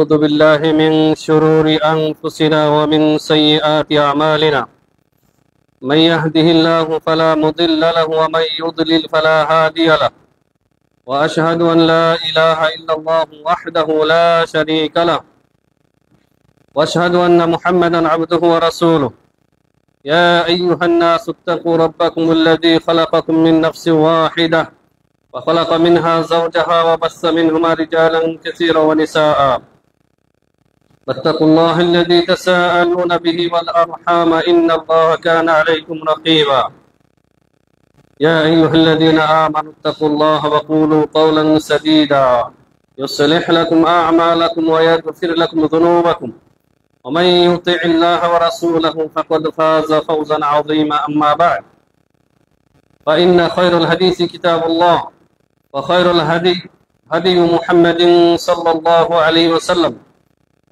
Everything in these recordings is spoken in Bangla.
ونعوذ بالله من شرور أنفسنا ومن سيئات أعمالنا من يهده الله فلا مضل له ومن يضلل فلا هادي له وأشهد أن لا إله إلا الله وحده لا شريك له وأشهد أن محمدا عبده ورسوله يا أيها الناس اتقوا ربكم الذي خلقكم من نفس واحدة وخلق منها زوجها وبث منهما رجالا كثيرا ونساء واتقوا الله الذي تساءلون به والأرحام إن الله كان عليكم رقيبا يا أيها الذين آمنوا اتقوا الله وقولوا قولا سديدا يصلح لكم أعمالكم ويغفر لكم ذنوبكم ومن يطع الله ورسوله فقد فاز فوزا عظيما أما بعد فإن خير الحديث كتاب الله وخير الهدي هدي محمد صلى الله عليه وسلم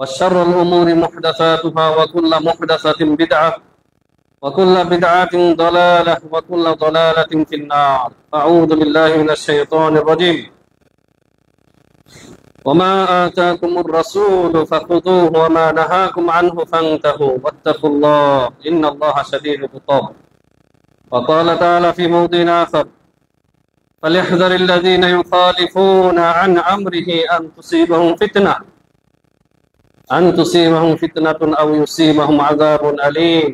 وشر الأمور محدثاتها وكل محدثة بدعة وكل بدعة ضلالة وكل ضلالة في النار أعوذ بالله من الشيطان الرجيم وما آتاكم الرسول فخذوه وما نهاكم عنه فانتهوا واتقوا الله إن الله شديد العقاب وقال تعالى في موضع آخر فليحذر الذين يخالفون عن أمره أن تصيبهم فتنة أو يصيبهم عذاب أليم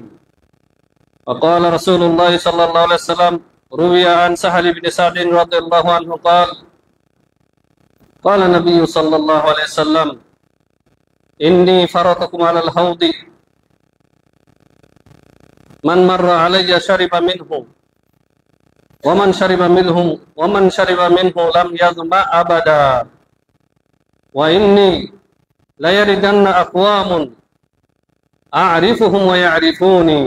وقال رسول الله صلى الله عليه وسلم روي عن سهل بن سعد رضي الله عنه قال النبي صلى الله عليه وسلم إني فرطكم على الحوض من مر علي شرب منه ومن شرب منه لم يظمأ أبدا وإني ليردن أقوام أعرفهم ويعرفوني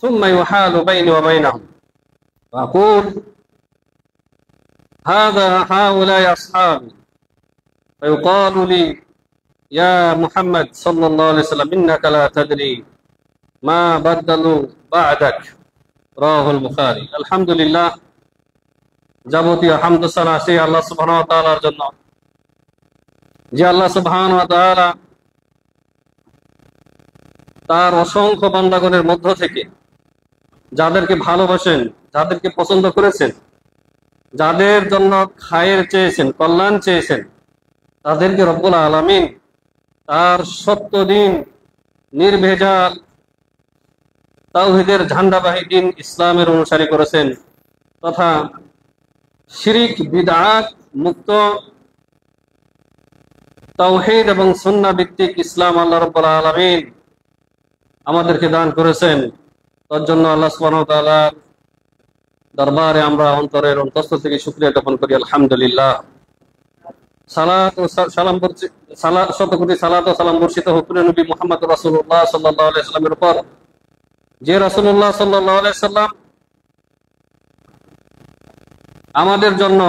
ثم يحال بيني وبينهم فأقول هؤلاء أصحابي فيقال لي يا محمد صلى الله عليه وسلم إنك لا تدري ما بدلوا بعدك রাহুল বুখারী। আলহামদুলিল্লাহ, যাবতীয় হামদ সানা সেই আল্লাহ সুবহানাহু ওয়া তাআলার জন্য, যে আল্লাহ সুবহানাহু ওয়া তাআলা তার অসংখ্য বান্দাগণের মধ্য থেকে যাদেরকে ভালোবাসেন, যাদেরকে পছন্দ করেছেন, যাদের জন্য খায়ের চেয়েছেন, কল্যাণ চেয়েছেন, তাদেরকে রব্বুল আলামিন তার সত্য দিন, নির্ভেজাল তাওহীদের ঝান্ডাবাহী দিন ইসলামের অনুসারী করেছেন তথা শিরিক বিদআত মুক্ত তাওহীদ এবং সুন্নাহ ভিত্তিক ইসলাম আল্লাহ রাব্বুল আলামিন আমাদেরকে দান করেছেন। তার জন্য আল্লাহ সুবহানাহু ওয়া তাআলার দরবারে আমরা অন্তরের অন্তঃস্থল থেকে শুকরিয়া জ্ঞাপন করি। আলহামদুলিল্লাহ, সালাত ও সালাম শতকোটি সালাত ও সালাম বর্ষিত হোক প্রিয় নবী মুহাম্মদ রাসূলুল্লাহ সাল্লাল্লাহু আলাইহি ওয়াসাল্লামের উপর, যে রাসূলুল্লাহ সাল্লাল্লাহু আলাইহি ওয়াসাল্লাম আমাদের জন্য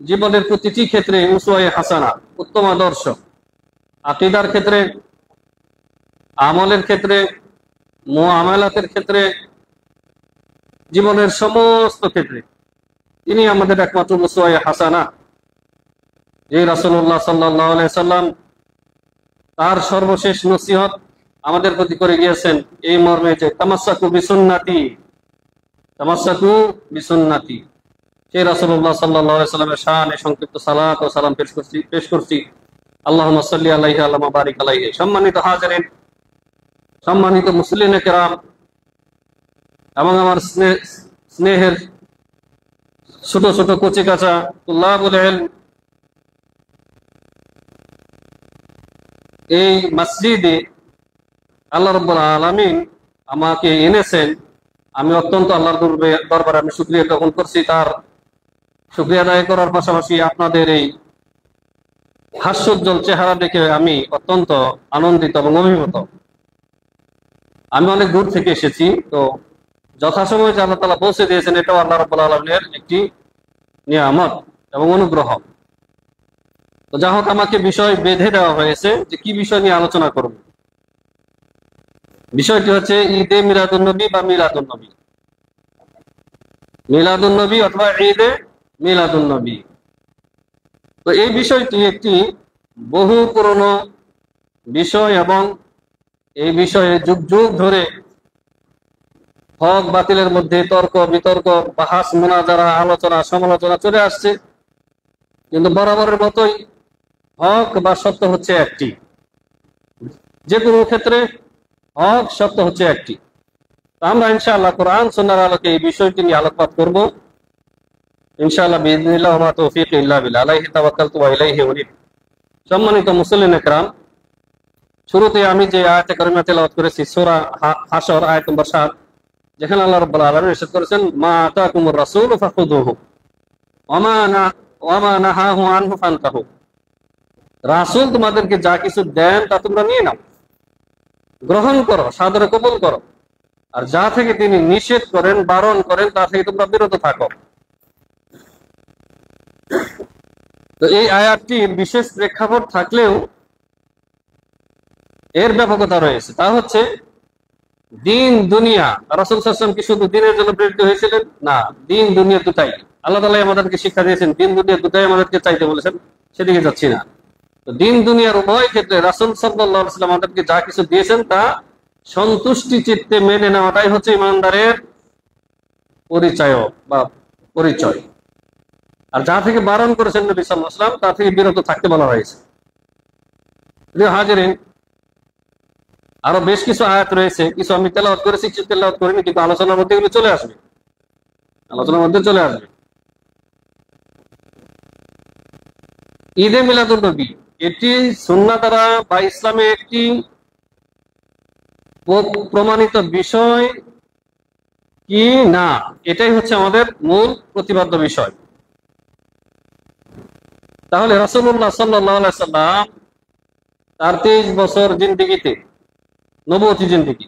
জীবনের প্রতিটি ক্ষেত্রে উসওয়ায়ে হাসানা, উত্তম আদর্শ, আকীদার ক্ষেত্রে, আমলের ক্ষেত্রে, মুআমালাতের ক্ষেত্রে, জীবনের সমস্ত ক্ষেত্রে তিনি আমাদের একমাত্র উসওয়ায়ে হাসানা। যে রাসূলুল্লাহ সাল্লাল্লাহু আলাইহি ওয়াসাল্লাম তার সর্বশেষ নসিহত আমাদের প্রতি করে গিয়েছেন এই মর্মে যে তামাসসাকু বিসুন্নতি। সেই রাসূলুল্লাহ সাল্লাল্লাহু আলাইহি ওয়াসাল্লামের শানে সংক্ষিপ্ত সালাত ও সালাম পেশ করছি। আল্লাহুম্মা সাল্লি আলাইহি ওয়া বারিক আলাইহি। সম্মানিত হাজিরিন, সম্মানিত মুসলিমে কেরাম এবং আমার স্নেহের ছোট ছোট কচি কাঁচা তুল্লাবুল ইলম, এই মসজিদে আল্লাহ রাব্বুল আলামিন আমাকে এনেছেন। আমি অত্যন্ত আল্লাহর দরবারে আমি শুকরিয়া জ্ঞাপন করছি। তার শুকরিয়া আদায় করার পাশাপাশি আপনাদের এই হাস্যোজ্জ্বল চেহারা দেখে আমি অত্যন্ত আনন্দিত এবং অভিভূত। আমি অনেক দূর থেকে এসেছি, তো যথাসময়ে যে আল্লাহ তাআলা পৌঁছে দিয়েছেন এটাও আল্লাহ রাব্বুল আলামিনের একটি নিয়ামত এবং অনুগ্রহ। তো যা হোক, আমাকে বিষয় বেঁধে দেওয়া হয়েছে যে কি বিষয় নিয়ে আলোচনা করব। বিষয়টি হচ্ছে ঈদে মিলাদুন্নবী বা মিলাদুন্নবী। মিলাদুন্নবী অথবা ঈদে মিলাদুন্নবী। তো এই বিষয়টি একটি বহু পুরনো বিষয় এবং এই বিষয়ে যুগ যুগ ধরে হক বাতিলের মধ্যে তর্ক বিতর্ক, বাহাস, মুনাজারা, আলোচনা, সমালোচনা চলে আসছে, কিন্তু বরাবরের মতোই হক বা সত্য হচ্ছে একটি। যে কোনো ক্ষেত্রে হক সত্য হচ্ছে একটি। আমরা ইনশাআল্লাহ কোরআন সুন্নাহর আলোকে এই বিষয়টি নিয়ে আলোকপাত করব ইনশাআল্লাহ বিইذنিল্লাহ, ওয়া মা তাওফীক ইল্লা বিল্লাহ, আলাইহি তাওয়াক্কালতু ওয়া ইলাইহি উনীব। সম্মানিত মুসলিম একরাম, শুরুতে আমি যে আয়াতে কারিমা তেলাওয়াত করেছি সূরা হাশর আয়াত নম্বর 7, যেখানে আল্লাহ রাব্বুল আলামিন ইরশাদ করেছেন, মা আতাকুমুর রাসূলু ফাখুযুহু ওয়া মা নাহাহু আনহু ফান্তাহু। রাসূল তোমাদেরকে যা কিছু দেন তা তোমরা নিয়ে নাও, গ্রহণ করো, সাদরে কবুল করো, আর যা থেকে তিনি নিষেধ করেন, বারণ করেন, তা থেকে তোমরা বিরত থাকো। তো এই আয়াতটির বিশেষ প্রেক্ষাপট থাকলেও এর ব্যাপকতা রয়েছে। তা হচ্ছে দিন দুনিয়া, রাসূল সাল্লাল্লাহু আলাইহি ওয়াসাল্লাম কি শুধু দিনের জন্য প্রেরিত হয়েছিলেন? না, দিন দুনিয়া দুটাই আল্লাহ তাআলা আমাদেরকে শিক্ষা দিয়েছেন, দিন দুনিয়া দুটাই আমাদেরকে চাইতে বলেছেন, সেদিকে যাচ্ছি না। তো দিন দুনিয়ার উভয় ক্ষেত্রে রাসূল সাল্লাল্লাহু আলাইহি ওয়াসাল্লাম আমাদেরকে যা কিছু দিয়েছেন তা সন্তুষ্টি চিত্তে মেনে নেওয়াটাই হচ্ছে ইমানদারের পরিচয় বা পরিচয়। আর যা থেকে বারণ করেছেন নবী সাল্লাল্লাহু আলাইহি ওয়াসাল্লাম তা থেকে বিরত থাকতে বলা হয়েছে। প্রিয় হাজিরিন, আরো বেশ কিছু আয়াত রয়েছে, কিছু আমি তেলাওয়াত করেছি, কিছু তেলাওয়াত করিনি, কিন্তু আলোচনার মধ্যে এগুলো চলে আসবে, আলোচনার মধ্যে চলে আসবে। ঈদে মিলাদুন নবী এটি সুন্নাহ দ্বারা বা ইসলামে একটি প্রমাণিত বিষয় কি না, এটাই হচ্ছে আমাদের মূল প্রতিপাদ্য বিষয়। তাহলে রাসূলুল্লাহ সাল্লাল্লাহু আলাইহি ওয়াসাল্লাম তার 23 বছর জিন্দেগিতে, নবুয়তি জিন্দেগি,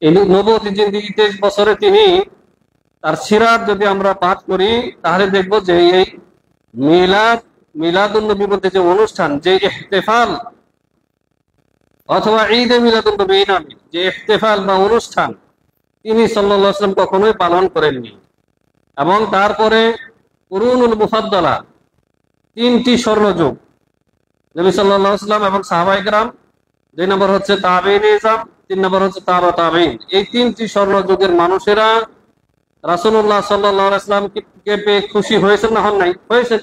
এই নবুয়তি জিন্দেগি 23 বছরে তিনি তার সিরাত যদি আমরা পাঠ করি তাহলে দেখব যে এই মিলাদুন নবী বলতে যে অনুষ্ঠান, যে ইহতিফাল অথবা ঈদে মিলাদুন নবী নামে যে ইহতিফাল বা অনুষ্ঠান তিনি সাল্লাল্লাহু আলাইহি ওয়াসাল্লাম কখনোই পালন করেননি। এবং তারপরে কুরুনুল মুফাদ্দালা, 3টি স্বর্ণযুগ, নবী সাল্লাল্লাহু আলাইহি ওয়াসাল্লাম এবং সাহাবায়ে কেরাম, 2 নম্বর হচ্ছে তাবেঈনে ইজম, 3 নম্বর হচ্ছে তাবা তাবেঈন, এই 3টি স্বর্ণযুগের মানুষেরা রাসূলুল্লাহ সাল্লাল্লাহু আলাইহি ওয়াসাল্লাম কে পেয়ে খুশি হয়েছেন না হন নাই? হয়েছে।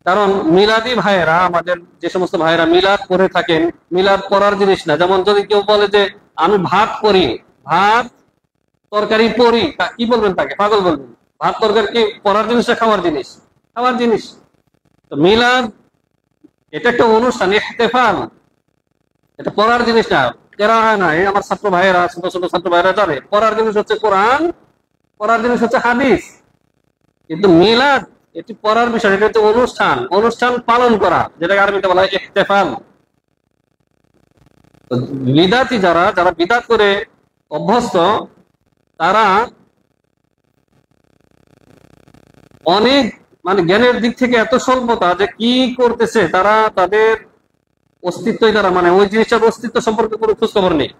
কারণ মিলাদি ভাইয়েরা, আমাদের যে সমস্ত ভাইয়েরা মিলাদ করে থাকেন, মিলাদ করার জিনিস না। যেমন যদি কেউ বলে যে আমি ভাত করি, ভাত তরকারি পড়ি, কি বলবেন? তাকে পাগল বলবেন। ভাত তরকারি কি পড়ার জিনিস না খাওয়ার জিনিস? খাওয়ার জিনিস। তো মিলাদ এটা একটা অনুষ্ঠান, ইহতিফাল, এটা পড়ার জিনিস না, কেরাআ না। এই আমার ছাত্র ভাইয়েরা, ছোট ছোট ছাত্র ভাইয়েরা জানে পড়ার জিনিস হচ্ছে কোরআন, পড়ার জিনিস হচ্ছে হাদিস। কিন্তু মিলাদ এটি পড়ার বিষয়, এটা হচ্ছে অনুষ্ঠান, অনুষ্ঠান পালন করা, যেটাকে আরবিতে বলা হয় ইহতিফাল। বিদাতি যারা বিদাত করে অভ্যস্ত, তারা অনেক জ্ঞানের দিক থেকে এত স্বল্পতা যে কি করতেছে তারা, তাদের অস্তিত্বই তারা ওই জিনিসটার অস্তিত্ব সম্পর্কে কোনো খোঁজ খবর নেই।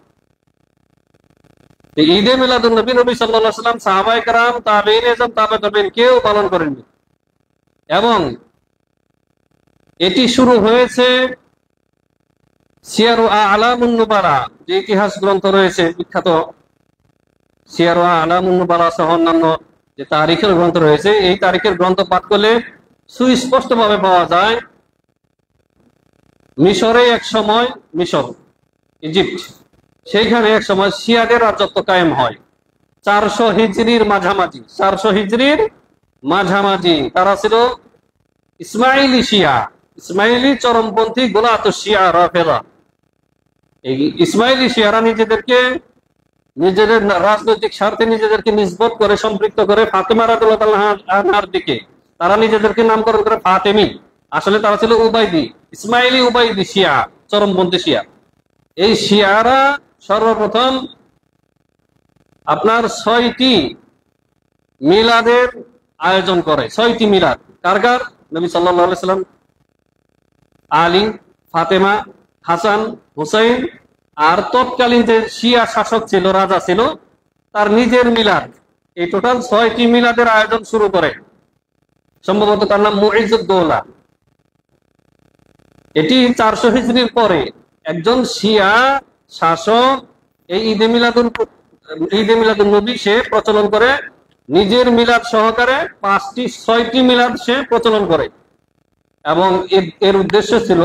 ঈদে মিলাদুন নবী, নবী সাল্লাল্লাহু আলাইহি ওয়াসাল্লাম, সাহাবায়ে কেরাম, তাবেঈনে ইজম, তাবা তাবেঈন কেউ পালন করেননি। এবং এটি শুরু হয়েছে সিয়ারু আ'লামুন নুবালা, যে ইতিহাস গ্রন্থ রয়েছে বিখ্যাত, সিয়ারু আ'লামুন নুবালা সহ অন্যান্য যে তারিখের গ্রন্থ রয়েছে, এই তারিখের গ্রন্থ পাঠ করলে সুস্পষ্ট ভাবে পাওয়া যায় মিশরে এক সময়, মিশর ইজিপ্ট, সেইখানে এক সময় শিয়াদের রাজত্ব কায়েম হয় 400 হিজরির মাঝামাঝি। 400 হিজরির মাঝামাঝি তারা ছিল ইসমাইলি শিয়া, ইসমাইলি চরমপন্থী গোলাতুশ শিয়া রাফেদা। এই ইসমাইলি শিয়ারা নিজেদের রাজনৈতিক স্বার্থে নিজেদেরকে নিসবত করে, সম্পৃক্ত করে ফাতেমা রাদিয়াল্লাহু আনহার দিকে। তারা নিজেদেরকে নামকরণ করে ফাতেমি, আসলে তারা ছিল উবাইদি, ইসমাইলি উবাইদি শিয়া, চরমপন্থী শিয়া। এই শিয়ারা সর্বপ্রথম আপনার 6টি মিলাদের আয়োজন করে। 6টি মিলাদ কার কার? নবী সাল্লাল্লাহু আলাইহি সাল্লাম, আলী, ফাতেমা, হাসান, হুসাইন, আর তৎকালীন যে শিয়া শাসক ছিল, রাজা ছিল, তার নিজের মিলাদ। এই টোটাল 6টি মিলাদের আয়োজন শুরু করে। সম্ভবত তার নাম মুইজুদ্দৌলা। এটি 400 হিজরির পরে একজন শিয়া শাসক এই ঈদে মিলাদুন নবী সে প্রচলন করে, নিজের মিলাদ সহকারে 5টি-6টি মিলাদ সে প্রচলন করে, এবং এর উদ্দেশ্য ছিল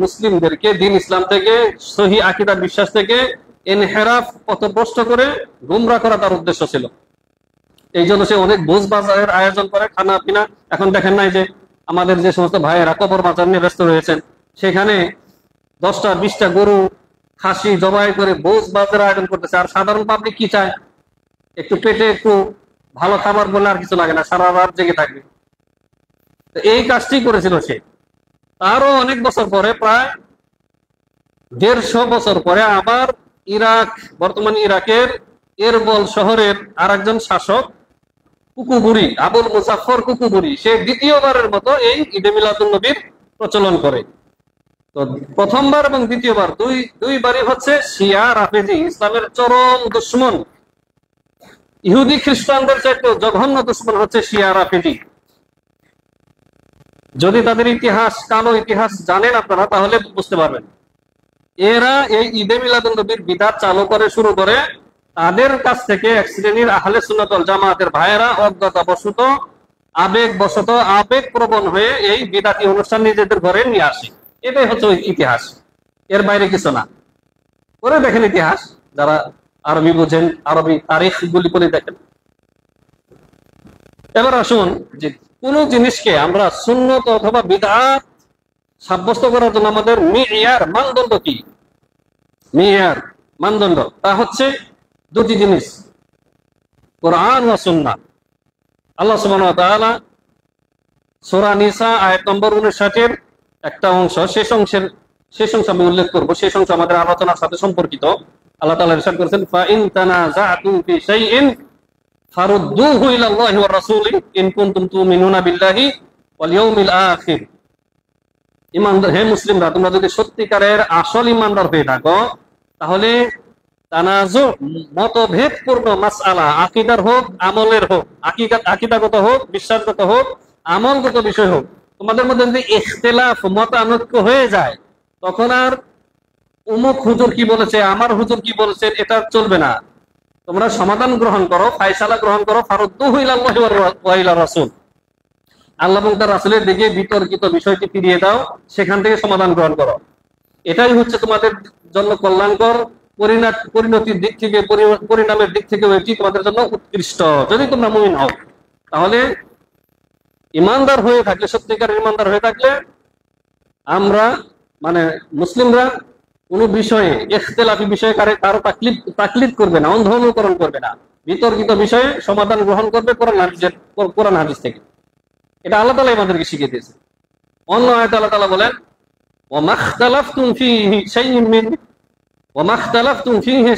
মুসলিমদেরকে দিন ইসলাম থেকে, সহি আকীদা বিশ্বাস থেকে ইনহেরাফ, পথভ্রষ্ট করে গুমরা করা তার উদ্দেশ্য ছিল। এই জন্য সে অনেক ভোজ বাজারের আয়োজন করে, খানা পিনা। এখন দেখেন নাই যে আমাদের যে সমস্ত ভাইয়েরা কবর বাজার নিয়ে ব্যস্ত রয়েছেন, সেখানে 10টা-20টা গরু খাসি জবাই করে ভোজ বাজারের আয়োজন করতেছে। আর সাধারণ পাবলিক কি চায়? একটু পেটে একটু ভালো খাবার বলে আর কিছু লাগে না, সারা রাত জেগে থাকবে। এই কাজটি করেছিল সে। তারও অনেক বছর পরে, প্রায় 150 বছর পরে আবার বর্তমান ইরাকের এরবল শহরের আর একজন শাসক কুকুবুরি, আবুল মুজাফফর কুকুবুরি, সে দ্বিতীয়বারের মতো এই ঈদে মিলাদুন নবীর প্রচলন করে। তো প্রথমবার এবং দ্বিতীয়বার দুইবারই হচ্ছে শিয়া রাফেজি, ইসলামের চরম দুশ্মন, ইহুদি খ্রিস্টানদের চাইতে জঘন্য দুশ্মন হচ্ছে শিয়া রাফেজি। যদি তাদের ইতিহাস, কালো ইতিহাস জানেন আপনারা, তাহলে বুঝতে পারবেন। এরা এই ঈদে মিলাদুন নবীর বিদআত চালু করে শুরু করে, তাদের কাছ থেকে এক শ্রেণীর আহলে সুন্নাত ওয়াল জামাতের ভাইয়েরা অজ্ঞতাবশত, আবেগপ্রবণ হয়ে এই বিদআতি অনুষ্ঠান নিজেদের ঘরে নিয়ে আসে। এটাই হচ্ছে ওই ইতিহাস, এর বাইরে কিছু না। পরে দেখেন ইতিহাস, যারা আরবি বোঝেন, আরবি তারিখ গুলি করে দেখেন। এবার আসুন যে কোন জিনিসকে আমরা সুন্নত অথবা বিদআত সাব্যস্ত করার জন্য আমাদের মিয়ার, মানদণ্ড কি? মিয়ার, মানদণ্ড, তা হচ্ছে দুটি জিনিস, কোরআন ও সুন্নাহ। আল্লাহ সুবহানাহু ওয়া তাআলা সূরা নিসা আয়াত নম্বর 59-এর একটা অংশ, শেষ অংশ আমি উল্লেখ করব, শেষ অংশ আমাদের আলোচনার সাথে সম্পর্কিত। আল্লাহ তাআলা ইরশাদ করেছেন, ফা ইন তানাযাতুম ফি শাইইন ফারুদ্দুহু ইলাল্লাহি ওয়ার রাসূলি ইন কুনতুম তুমিনুনা বিল্লাহি ওয়াল ইয়াউমিল আখির। ইমানদার, হে মুসলিমরা, তোমরা যদি সত্যিকারের আসল ইমানদার হয়ে থাকো, তাহলে তানাজু, মতভেদপূর্ণ মাসআলা, আকীদার হোক, আমলের হোক, আকীদাগত হোক, বিশ্বাসগত হোক, আমলগত বিষয় হোক, তোমাদের মধ্যে যদি ইখতিলাফ, মতানৈক্য হয়ে যায়, তখন আর অমুক হুজুর কি বলেছে, আমার হুজুর কি বলেছে, এটা চলবে না। তোমরা সমাধান গ্রহণ করো, ফায়সালা গ্রহণ করো, ফারুদ্দুহু ইলাল্লাহি ওয়া ইলা রাসূল, আল্লাহ এবং তার রাসূলের দিকে বিতর্কিত বিষয়টি ফিরিয়ে দাও, সেখান থেকে সমাধান গ্রহণ করো। এটাই হচ্ছে তোমাদের জন্য কল্যাণকর, পরিণতির দিক থেকে, পরিণামের দিক থেকে এটি তোমাদের জন্য উৎকৃষ্ট, যদি তোমরা মুমিন হও। তাহলে ইমানদার হয়ে থাকলে, সত্যিকারের ইমানদার হয়ে থাকলে, আমরা মানে মুসলিমরা কোনো বিষয়ে, ইখতিলাফি বিষয়ে কারো তাকলিদ করবে না, অন্ধ অনুকরণ করবে না, বিতর্কিত বিষয়ে সমাধান গ্রহণ করবে কোরআন হাদিস থেকে। এটা আল্লাহ তাআলা আমাদেরকে শিখিয়ে দিয়েছে। অন্য আয়াতে আল্লাহ তাআলা বলেন, ওয়ামাখতালাফতুম ফীহি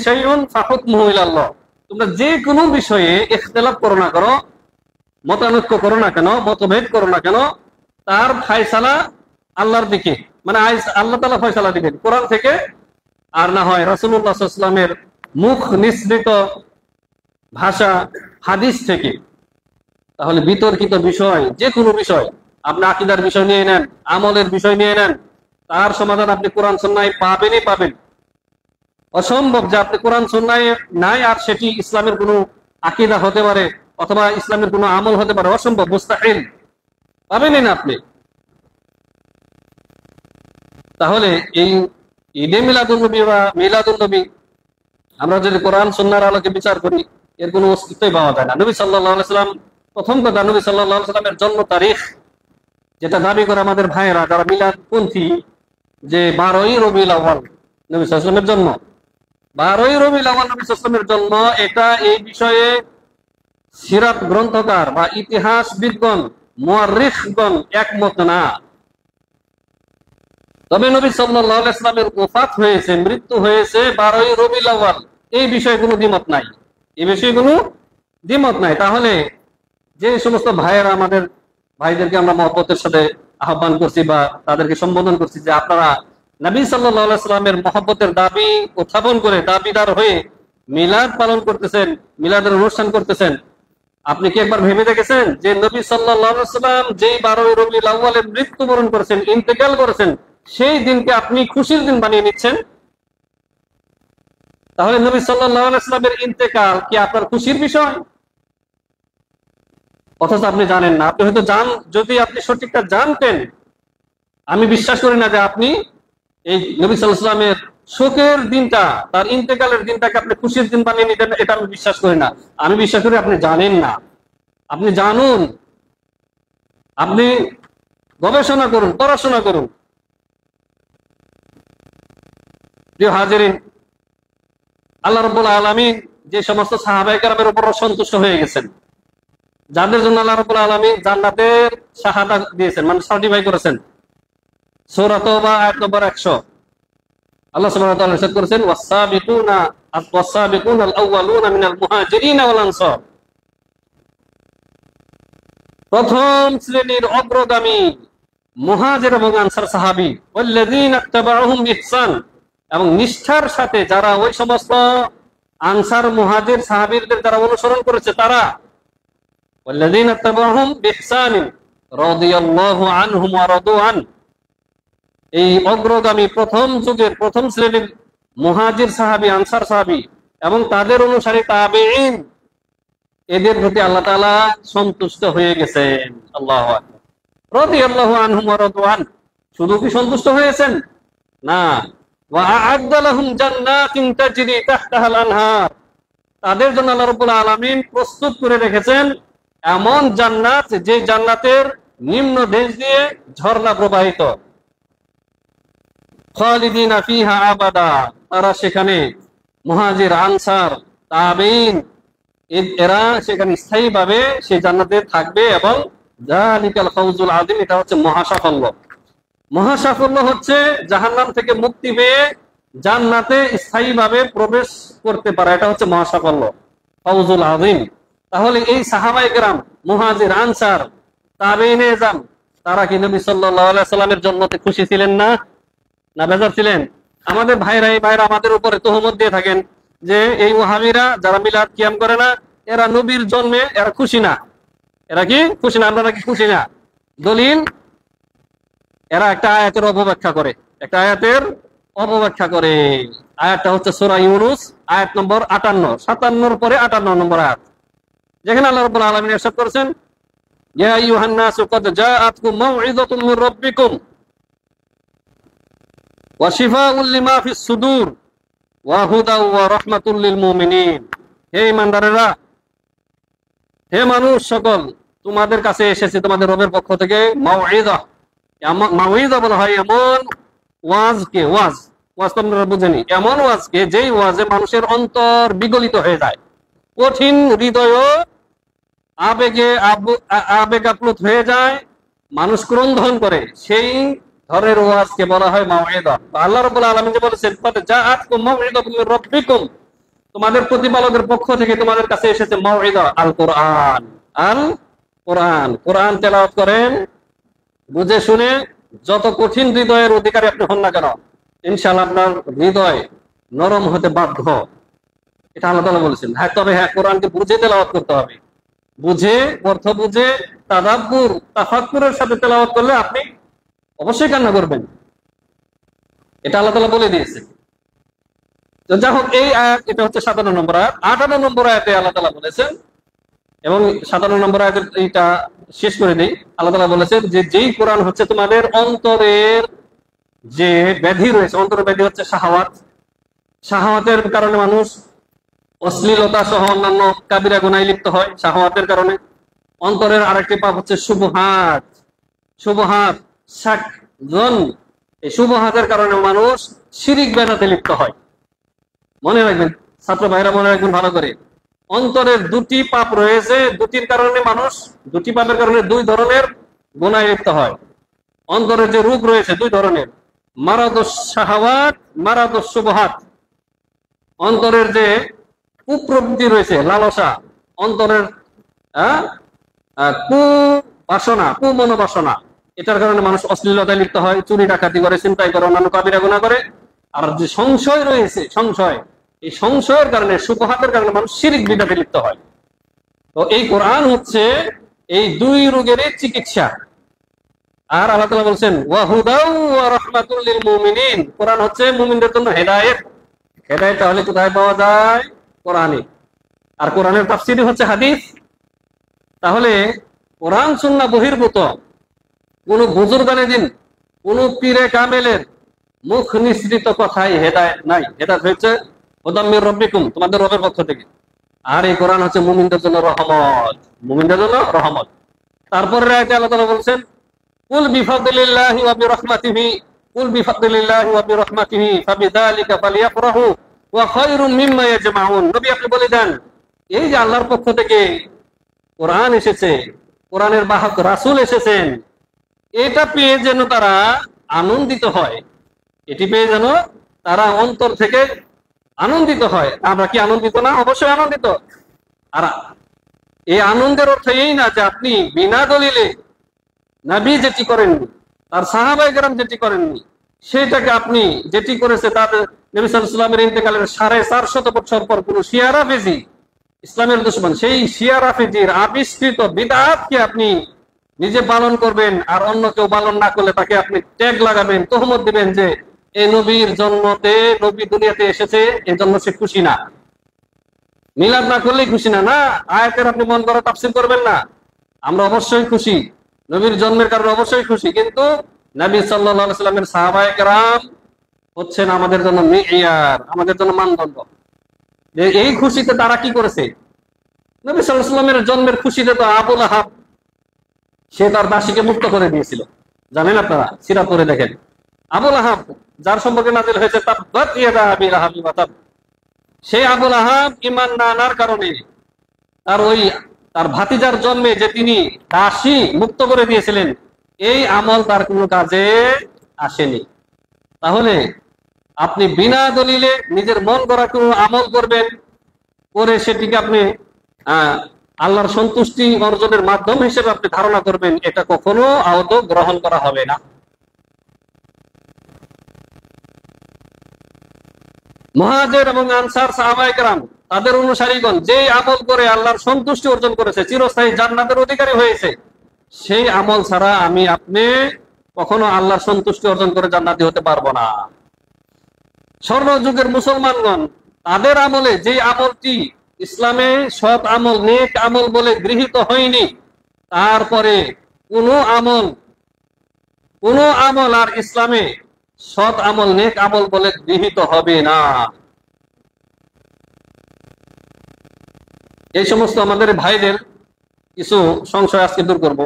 শাইইন ফাহুকমুহু ইলাল্লাহ। তোমরা যে কোনো বিষয়ে ইখতিলাফ করো না কেন, মতানৈক্য করো না কেন, মতভেদ করো না কেন, তার ফয়সালা আল্লাহর দিকে, মানে আল্লাহ তাআলা ফয়সালা দিবেন কোরআন থেকে, আর না হয় রাসূলুল্লাহ সাল্লাল্লাহু আলাইহি ওয়াসাল্লামের মুখ নিঃসৃত ভাষা হাদিস থেকে। তাহলে বিতর্কিত বিষয়, যে কোনো বিষয়, আপনি আকীদার বিষয় নিয়ে নেন, আমলের বিষয় নিয়ে নেন, তার সমাধান আপনি কোরআন সুন্নাহয় পাবেনই পাবেন। অসম্ভব যে আপনি কোরআন সুন্নাহয় নাই আর সেটি ইসলামের কোনো আকীদা হতে পারে অথবা ইসলামের কোনো আমল হতে পারে, অসম্ভব, মুস্তাহিল, পাবেনই না আপনি। তাহলে এই ঈদে মিলাদুন নবী বা মিলাদুন নবী আমরা যদি কোরআন সুন্নাহর আলোকে বিচার করি, এর কোনো অস্তিত্বই পাওয়া যায় না। নবী সাল্লাল্লাহু আলাইহি সাল্লাম, প্রথম কথা, নবী সাল্লাল্লাহু আলাইহি সাল্লামের জন্ম তারিখ যেটা দাবি করে আমাদের ভাইয়েরা যারা মিলাদপন্থী, যে 12ই রবিউল আউয়াল নবী সাল্লাল্লাহু আলাইহি সাল্লামের জন্ম, 12ই রবিউল আউয়াল নবী সাল্লাল্লাহু আলাইহি সাল্লামের জন্ম, এটা এই বিষয়ে সিরাত গ্রন্থকার বা ইতিহাসবিদগণ, মুআররিখগণ একমত না। তবে নবী সাল্লাল্লাহু আলাইহি সাল্লামের ওফাত হয়েছে, মৃত্যু হয়েছে 12ই রবিউল আউয়াল, এই বিষয়ে কোনো দ্বিমত নাই, এই বিষয়ে কোনো দ্বিমত নাই। তাহলে যে সমস্ত ভাইয়েরা, আমাদের ভাইদেরকে আমরা মহব্বতের সাথে আহ্বান করছি বা তাদেরকে সম্বোধন করছি যে আপনারা নবী সাল্লাল্লাহু আলাইহি সাল্লামের মহব্বতের দাবি উত্থাপন করে দাবিদার হয়ে মিলাদ পালন করতেছেন, মিলাদের অনুষ্ঠান করতেছেন, আপনি কি একবার ভেবে দেখেছেন যে নবী সাল্লাল্লাহু আলাইহি ওয়াসাল্লাম যেই 12ই রবিউল আউয়ালে মৃত্যুবরণ করেছেন, ইন্তেকাল করেছেন, সেই দিনকে আপনি খুশির দিন বানিয়ে নিচ্ছেন? তাহলে নবী সাল্লাল্লাহু আলাইহি ওয়াসাল্লামের ইন্তেকাল কি আপনার খুশির বিষয়? অথচ আপনি জানেন না। আপনি হয়তো যদি আপনি সঠিকটা জানতেন, আমি বিশ্বাস করি না যে আপনি এই নবী সাল্লাল্লাহু আলাইহি ওয়াসাল্লামের শোকের দিনটা, তার ইন্তেকালের দিনটাকে আপনি খুশির দিন বানিয়ে নিতেন। এটা আমি বিশ্বাস করি না। আমি বিশ্বাস করি আপনি জানেন না। আপনি জানুন, আপনি গবেষণা করুন, পড়াশোনা করুন। প্রিয় হাজিরিন, আল্লাহ রাব্বুল আলামিন যে সমস্ত সাহাবায়ে কেরামের উপর সন্তুষ্ট হয়ে গেছেন, যাদের জন্য আল্লাহ রাব্বুল আলামিন জান্নাতের শাহাদা দিয়েছেন, মানে সার্টিফাই করেছেন, সূরা তাওবা আয়াত নম্বর 100 আল্লাহ সুবহানাহু ওয়া তাআলা ইরশাদ করেছেন, ওয়াস-সাবিকুনাল আউওয়ালুনা মিনাল মুহাজিরিন ওয়াল আনসার। প্রথম শ্রেণীর অগ্রগামী মুহাজির এবং আনসার সাহাবী, ওয়াল্লাযীনা ইত্তাবাউহুম বিইহসান, এবং নিষ্ঠার সাথে যারা ওই সমস্ত আনসার মুহাজির সাহাবীদের যারা অনুসরণ করেছে তারা, ওয়াল্লাযীনা ইত্তাবাউহুম বিইহসান রাদিয়াল্লাহু আনহুম ওয়া রাদু আন। এই অগ্রগামী প্রথম যুগের প্রথম শ্রেণীর মুহাজির সাহাবী, আনসার সাহাবী এবং তাদের অনুসারী তাবেঈন, এদের প্রতি আল্লাহ তাআলা সন্তুষ্ট হয়ে গেছেন। আল্লাহু আকবার। রাদিয়াল্লাহু আনহুম ওয়া রাদু আন। শুধু কি সন্তুষ্ট হয়েছেন? না, ওয়া আ'আদ্দা লাহুম জান্নাতিন তাজরি তাহতাহাল আনহার। তাদের জন্য আল্লাহ রাব্বুল আলামিন প্রস্তুত করে রেখেছেন এমন জান্নাত, যে জান্নাতের নিম্ন দেশ দিয়ে ঝর্ণা প্রবাহিত। খালিদিনা ফিহা আবাদা। তারা সেখানে, মুহাজির, আনসার, তাবেঈন, এরা সেখানে স্থায়ীভাবে সেই জান্নাতে থাকবে। এবং যালিকাল ফাউজুল আযীম, এটা হচ্ছে মহাসাফল্য। মহাসাফল্য হচ্ছে জাহান্নাম থেকে মুক্তি পেয়ে জান্নাতে স্থায়ীভাবে প্রবেশ করতে পারা। এটা হচ্ছে মহাসাফল্য, ফাউজুল আযীম। তাহলে এই সাহাবায়ে কেরাম, মুহাজির, আনসার, তাবেঈনে এজাম, তারা কি নবী সাল্লাল্লাহু আলাইহি সাল্লামের জন্নতে খুশি ছিলেন না? না বেজার ছিলেন? আমাদের ভাইরা আমাদের উপরে তহমত দিয়ে থাকেন যে এই ওয়াহাবীরা যারা মিলাদ কিয়াম করে না, এরা নবীর জন্মে এরা খুশি না। এরা কি খুশি না? আমরা নাকি খুশি না? দলিল, এরা একটা আয়াতের অপব্যাখ্যা করে, একটা আয়াতের অপব্যাখ্যা করে। আয়াতটা হচ্ছে সূরা ইউনূস আয়াত নম্বর 58, 57 পরে 58 নম্বর আয়াত, যেখানে আল্লাহ রাব্বুল আলামিন ইরশাদ করেছেন, ইয়া আইয়ুহান নাসু ক্বাদ জাআতকুম মাউইযাতুম মির রাব্বিকুম ওয়া শিফাউল লিমা ফিস সুদূর ওয়া হুদা ওয়া রাহমাতুল লিল মুমিনিন। হে ঈমানদারেরা, হে মানুষ সকল, তোমাদের কাছে এসেছে তোমাদের রবের পক্ষ থেকে মাউইযা। মাউইযা বলা হয় এমন ওয়াজকে, ওয়াজ তো আপনারা বুঝেনি, এমন ওয়াজকে যেই ওয়াজে মানুষের অন্তর বিগলিত হয়ে যায়, কঠিন হৃদয় আবেগ আপ্লুত হয়ে যায়, মানুষ ক্রন্দন করে, সেই ধরনের ওয়াজকে বলা হয় মাউইযা। আল্লাহ রাব্বুল আলামিন যে বলেছেন, জাআতকুম মাউইযাতুম মির রাব্বিকুম, তোমাদের প্রতিপালকের পক্ষ থেকে তোমাদের কাছে এসেছে মাউইযা, আল কোরআন। আল কোরআন, কোরআন তেলাওয়াত করেন বুঝে শুনে। যত কঠিন হৃদয়ের অধিকারী আপনি হন না কেন, ইনশাআল্লাহ আপনার হৃদয় নরম হতে বাধ্য। এটা আল্লাহ তাআলা বলেছেন। হ্যাঁ, তবে হ্যাঁ, কোরআনকে বুঝে তেলাওয়াত করতে হবে। বুঝে, অর্থ বুঝে, তাদাব্বুর, তাফাক্কুরের সাথে তেলাওয়াত করলে আপনি অবশ্যই কান্না করবেন। এটা আল্লাহ তাআলা বলে দিয়েছে। তো যাই হোক, এই আয়াত, এটা হচ্ছে 57 নম্বর আয়াত। 58 নম্বর আয়াতে আল্লাহ তাআলা বলেছেন, এবং 57 নম্বর আয়াতের এইটা শেষ করে দেই। আল্লাহ তাআলা বলেছেন যে যেই কোরআন হচ্ছে তোমাদের অন্তরের যে ব্যাধি রয়েছে, অন্তরের ব্যাধি হচ্ছে শাহাওয়াত। শাহাওয়াতের কারণে মানুষ অশ্লীলতা সহ অন্যান্য কাবিরা গুনাহে লিপ্ত হয় শাহাওয়াতের কারণে। অন্তরের আরেকটি পাপ হচ্ছে শুবহাত। শুবহাত, শাক, জন, এই শুবহাতের কারণে মানুষ শিরিক বেদাতে লিপ্ত হয়। মনে রাখবেন ছাত্র ভাইরা, মনে রাখবেন ভালো করে, অন্তরের দুটি পাপ রয়েছে, দুটির কারণে মানুষ, দুটি পাপের কারণে দুই ধরনের গুনাহে লিপ্ত হয়। অন্তরের যে রোগ রয়েছে দুই ধরনের, মারাদুস শাহাওয়াত, মারাদুস শুবহাত। অন্তরের যে কুপ্রবৃত্তি রয়েছে, লালসা, অন্তরের কুবাসনা, কুমনোবাসনা, এটার কারণে মানুষ অশ্লীলতায় লিপ্ত হয়, চুরি ডাকাতি করে, ছিনতাই করে, অন্যান্য কাবিরা গুনাহ করে। আর যে সংশয় রয়েছে, সংশয়, এই সংশয়ের কারণে, শুবহাতের কারণে মানুষ শিরিক বিদআতে লিপ্ত হয়। তো এই কোরআন হচ্ছে এই দুই রোগের চিকিৎসা। আর আল্লাহ তাআলা বলছেন ওয়াহুদাউ ওয়া রাহমাতুল লিল মুমিনিন, কোরআন হচ্ছে মুমিনদের জন্য হেদায়েত। হেদায়েত তাহলে কোথায় পাওয়া যায়? কোরআনে। আর কোরআনের তাফসীরই হচ্ছে হাদিস। তাহলে কোরআন সুন্নাহ বহির্ভূত কোন বুজুর্গানে দিন, কোন পীরে কামেলের মুখ নিঃসৃত কথায় হেদায়েত নাই। হেদায়েত হচ্ছে হুদাম মির রাব্বিকুম, তোমাদের রবের পক্ষ থেকে। আর এই কোরআন হচ্ছে মুমিনদের জন্য রহমত, মুমিনদের জন্য রহমত। তারপরে আয়াতে আল্লাহ তাআলা বলছেন কুল বিফাদলিল্লাহি ওয়া বিরহমাতিহি, কুল বিফাদলিল্লাহি ওয়া বিরহমাতিহি ফাবিযালিকা ফালইফরাহু ওয়া খায়রুম মিম্মা ইয়াজমাউন। নবী আপনি বলে দেন, এই যে আল্লাহর পক্ষ থেকে কোরআন এসেছে, কোরআনের বাহক রাসূল এসেছেন, এটা পেয়ে যেন তারা আনন্দিত হয়, এটি পেয়ে যেন তারা অন্তর থেকে আনন্দিত হয়। আমরা কি আনন্দিত না? অবশ্যই আনন্দিত। আর এই আনন্দের অর্থ এই না যে আপনি বিনা দলিলে নবী যেটি করেননি, তার সাহাবায়ে কেরাম যেটি করেননি, সেটাকে আপনি যেটি করেছে তার নবী সাল্লাল্লাহু আলাইহি ওয়াসাল্লামের ইন্তেকালের 450 বছর পর কোন শিয়া রাফেজি, ইসলামের দুশমন, সেই শিয়া রাফেজির আবিষ্কৃত বিদআতকে আপনি নিজে পালন করবেন, আর অন্য কেউ পালন না করলে তাকে আপনি ট্যাগ লাগাবেন, তহমত দিবেন যে এই নবীর জন্মতে, নবী দুনিয়াতে এসেছে এজন্য সে খুশি না, মিলাদ না করলেই খুশি না। না, আয়াতের আপনি মন করা তাফসীর করবেন না। আমরা অবশ্যই খুশি, নবীর জন্মের কারণে অবশ্যই খুশি, কিন্তু নবী সাল্লাল্লাহু আলাইহি সাল্লামের সাহাবায়ে কেরাম হচ্ছেন আমাদের জন্য মিয়ার, আমাদের জন্য মানদণ্ড। যে এই খুশিতে তারা কি করেছে? নবী সাল্লাল্লাহু আলাইহি সাল্লামের জন্মের খুশিতে তো আবু লাহাব সে তার দাসীকে মুক্ত করে দিয়েছিল, জানেন আপনারা, সিরাত পড়ে দেখেন। আবু লাহাব যার সম্পর্কে নাযিল হয়েছে তাব্বাত ইয়াদা আবি লাহাবি ওয়া তাব, সেই আবু লাহাব ঈমান না আনার কারণে তার ভাতিজার জন্মে যে তিনি দাসী মুক্ত করে দিয়েছিলেন, এই আমল তার কোনো কাজে আসেনি। তাহলে আপনি বিনা দলিলে নিজের মন গড়া কোনো আমল করবেন, করে সেটিকে আপনি আল্লাহর সন্তুষ্টি অর্জনের মাধ্যম হিসেবে আপনি ধারণা করবেন, এটা কখনো আদৌ গ্রহণ করা হবে না। মুহাজির এবং আনসার সাহাবায়ে কেরাম তাদের অনুসারীগণ যে আমল করে আল্লাহর সন্তুষ্টি অর্জন করেছে, চিরস্থায়ী জান্নাতের অধিকারী হয়েছে, সেই আমল ছাড়া আমি আপনি কখনো আল্লাহর সন্তুষ্টি অর্জন করে জান্নাতি হতে পারবো না। স্বর্ণযুগের মুসলমানগণ তাদের আমলে যে আমলটি ইসলামে সৎ আমল, নেক আমল বলে গৃহীত হয়নি, তারপরে কোনো আমল আর ইসলামে সৎ আমল, নেক আমল বলে গৃহীত হবে না। এই সমস্ত আমাদের ভাইদের কিছু সংশয় আজকে দূর করবো।